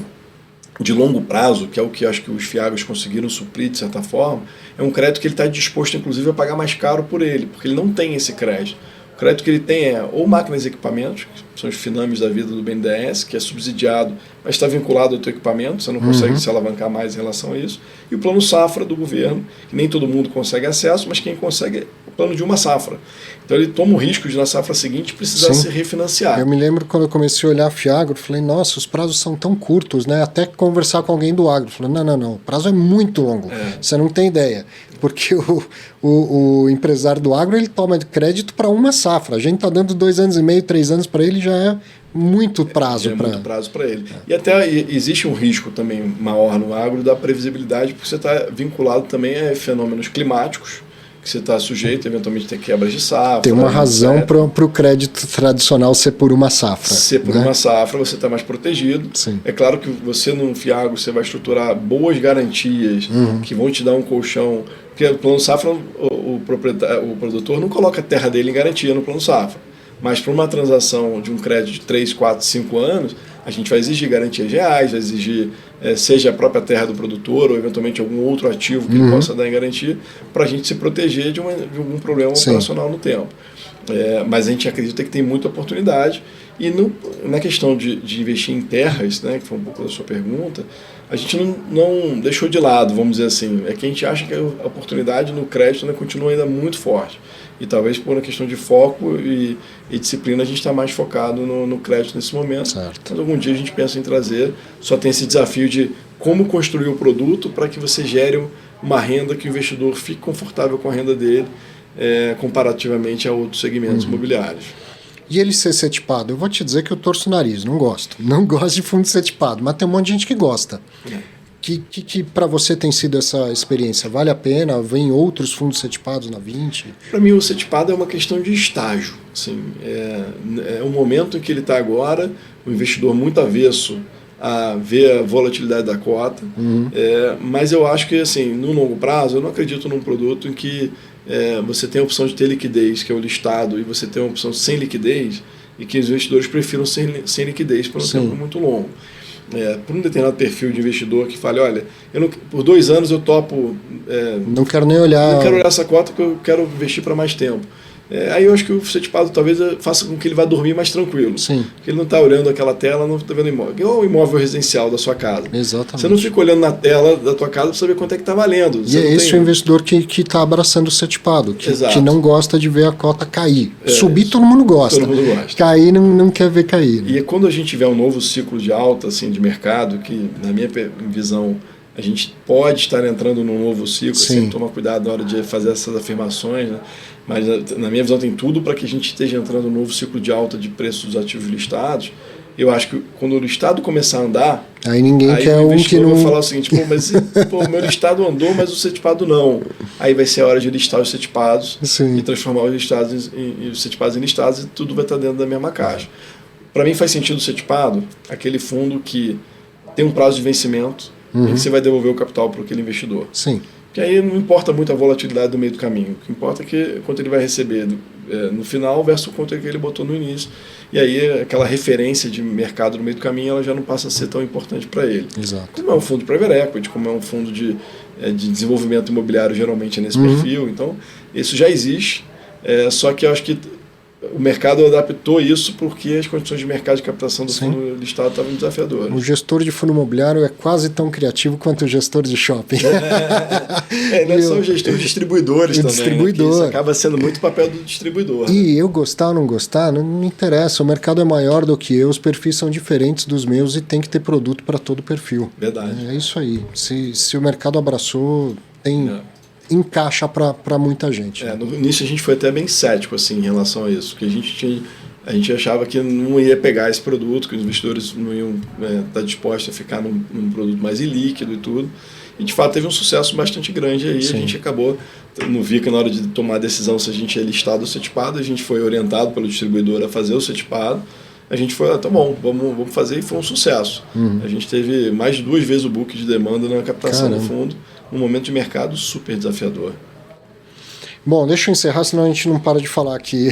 Speaker 2: de longo prazo, que é o que acho que os FIAGs conseguiram suprir de certa forma, é um crédito que ele está disposto, inclusive, a pagar mais caro por ele, porque ele não tem esse crédito. O crédito que ele tem é ou máquinas e equipamentos, que são os finames da vida do BNDES, que é subsidiado, mas está vinculado ao teu equipamento, você não consegue se alavancar mais em relação a isso, e o plano safra do governo, que nem todo mundo consegue acesso, mas quem consegue é o plano de uma safra. Então ele toma o risco de na safra seguinte precisar se refinanciar.
Speaker 1: Eu me lembro quando eu comecei a olhar a FIAGRO, falei, nossa, os prazos são tão curtos, né? Até conversar com alguém do agro, falei, não, o prazo é muito longo, você não tem ideia. Porque o empresário do agro, ele toma crédito para uma safra. A gente está dando 2 anos e meio, 3 anos para ele, já é muito prazo.
Speaker 2: Muito prazo para ele. E até existe um risco também maior no agro da previsibilidade, porque você está vinculado também a fenômenos climáticos, que você está sujeito, eventualmente, ter quebras de safra.
Speaker 1: Tem uma razão para o crédito tradicional ser por uma safra.
Speaker 2: Ser por uma safra, você está mais protegido.
Speaker 1: Sim.
Speaker 2: É claro que você, no FIAGRO, você vai estruturar boas garantias que vão te dar um colchão. Porque o plano safra, o produtor não coloca a terra dele em garantia no plano safra. Mas para uma transação de um crédito de 3, 4, 5 anos, a gente vai exigir garantias reais, vai exigir seja a própria terra do produtor ou eventualmente algum outro ativo que ele possa dar em garantia, para a gente se proteger de algum problema operacional no tempo. Mas a gente acredita que tem muita oportunidade. E na questão de investir em terras, né, que foi um pouco da sua pergunta, a gente não deixou de lado, vamos dizer assim. É que a gente acha que a oportunidade no crédito, né, continua ainda muito forte. E talvez por uma questão de foco e disciplina a gente está mais focado no crédito nesse momento.
Speaker 1: Certo.
Speaker 2: Mas algum dia a gente pensa em trazer, só tem esse desafio de como construir o produto para que você gere uma renda que o investidor fique confortável com a renda dele, comparativamente a outros segmentos imobiliários.
Speaker 1: E ele ser setipado? Eu vou te dizer que eu torço o nariz, não gosto. Não gosto de fundo setipado, mas tem um monte de gente que gosta. Que para você tem sido essa experiência? Vale a pena? Vem outros fundos setipados na 20?
Speaker 2: Para mim, o setipado é uma questão de estágio. Assim, é o momento em que ele está agora, o investidor muito avesso a ver a volatilidade da cota. Mas eu acho que, assim, no longo prazo, eu não acredito num produto em que você tem a opção de ter liquidez, que é o listado, e você tem a opção sem liquidez, e que os investidores prefiram sem liquidez por um tempo muito longo. Por um determinado perfil de investidor que fale, olha, por 2 anos eu topo...
Speaker 1: não quero nem olhar...
Speaker 2: Não quero olhar essa cota porque eu quero investir para mais tempo. Aí eu acho que o setipado talvez faça com que ele vá dormir mais tranquilo.
Speaker 1: Sim.
Speaker 2: Porque ele não está olhando aquela tela, não está vendo imóvel. Igual o imóvel residencial da sua casa.
Speaker 1: Exatamente.
Speaker 2: Você não fica olhando na tela da tua casa para saber quanto é que está valendo.
Speaker 1: E é esse o investidor que está abraçando o setipado, que não gosta de ver a cota cair. Subir todo mundo gosta.
Speaker 2: Todo mundo gosta.
Speaker 1: Cair não quer ver cair. Né?
Speaker 2: E quando a gente tiver um novo ciclo de alta assim, de mercado, que na minha visão a gente pode estar entrando num novo ciclo, sempre tomar cuidado na hora de fazer essas afirmações, né? Mas na minha visão tem tudo para que a gente esteja entrando num novo ciclo de alta de preços dos ativos listados. Eu acho que quando o listado começar a andar,
Speaker 1: aí ninguém quer
Speaker 2: o
Speaker 1: um que não...
Speaker 2: vai falar o seguinte, o meu listado andou, mas o setipado não. Aí vai ser a hora de listar os setipados e transformar os listados os setipados em listados, e tudo vai estar dentro da mesma caixa. Para mim faz sentido o setipado, aquele fundo que tem um prazo de vencimento, e que você vai devolver o capital para aquele investidor.
Speaker 1: Sim.
Speaker 2: Porque aí não importa muito a volatilidade do meio do caminho. O que importa é quanto ele vai receber no final versus o quanto que ele botou no início. E aí aquela referência de mercado no meio do caminho ela já não passa a ser tão importante para ele.
Speaker 1: Exato.
Speaker 2: Como é um fundo de private equity, como é um fundo de desenvolvimento imobiliário, geralmente é nesse perfil. Então, isso já existe. Só que eu acho que o mercado adaptou isso porque as condições de mercado de captação do fundo listado estavam desafiadoras.
Speaker 1: O gestor de fundo imobiliário é quase tão criativo quanto o gestor de shopping.
Speaker 2: Não são gestores distribuidores também. Distribuidor. Né? Isso acaba sendo muito o papel do distribuidor.
Speaker 1: E eu gostar ou não gostar, não me interessa. O mercado é maior do que eu, os perfis são diferentes dos meus e tem que ter produto para todo perfil.
Speaker 2: Verdade.
Speaker 1: É isso aí. Se o mercado abraçou, encaixa para muita gente.
Speaker 2: No início a gente foi até bem cético assim, em relação a isso, porque a gente achava que não ia pegar esse produto, que os investidores não iam estar dispostos a ficar num produto mais ilíquido e tudo. E de fato teve um sucesso bastante grande aí. A gente acabou no VICA, na hora de tomar a decisão se a gente ia listar o setipado, a gente foi orientado pelo distribuidor a fazer o setipado. A gente foi, tá bom, vamos fazer, e foi um sucesso. A gente teve mais de 2 vezes o book de demanda na captação do fundo, num momento de mercado super desafiador.
Speaker 1: Bom, deixa eu encerrar, senão a gente não para de falar aqui.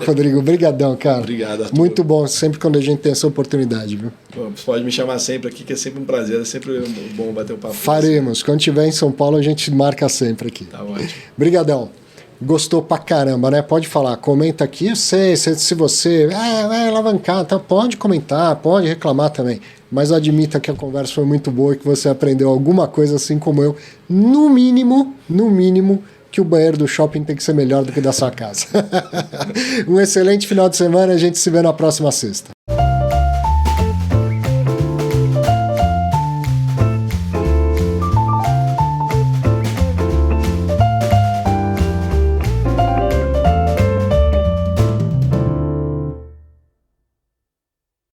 Speaker 1: Rodrigo, brigadão, cara.
Speaker 2: Obrigado, Arthur.
Speaker 1: Muito bom, sempre quando a gente tem essa oportunidade, viu?
Speaker 2: Você pode me chamar sempre aqui, que é sempre um prazer, é sempre bom bater um papo.
Speaker 1: Faremos, quando estiver em São Paulo a gente marca sempre aqui.
Speaker 2: Tá ótimo.
Speaker 1: Brigadão. Gostou pra caramba, né? Pode falar, comenta aqui. Eu sei, se você vai alavancar, tá? Pode comentar, pode reclamar também. Mas admita que a conversa foi muito boa e que você aprendeu alguma coisa assim como eu. No mínimo, que o banheiro do shopping tem que ser melhor do que da sua casa. Um excelente final de semana, a gente se vê na próxima sexta.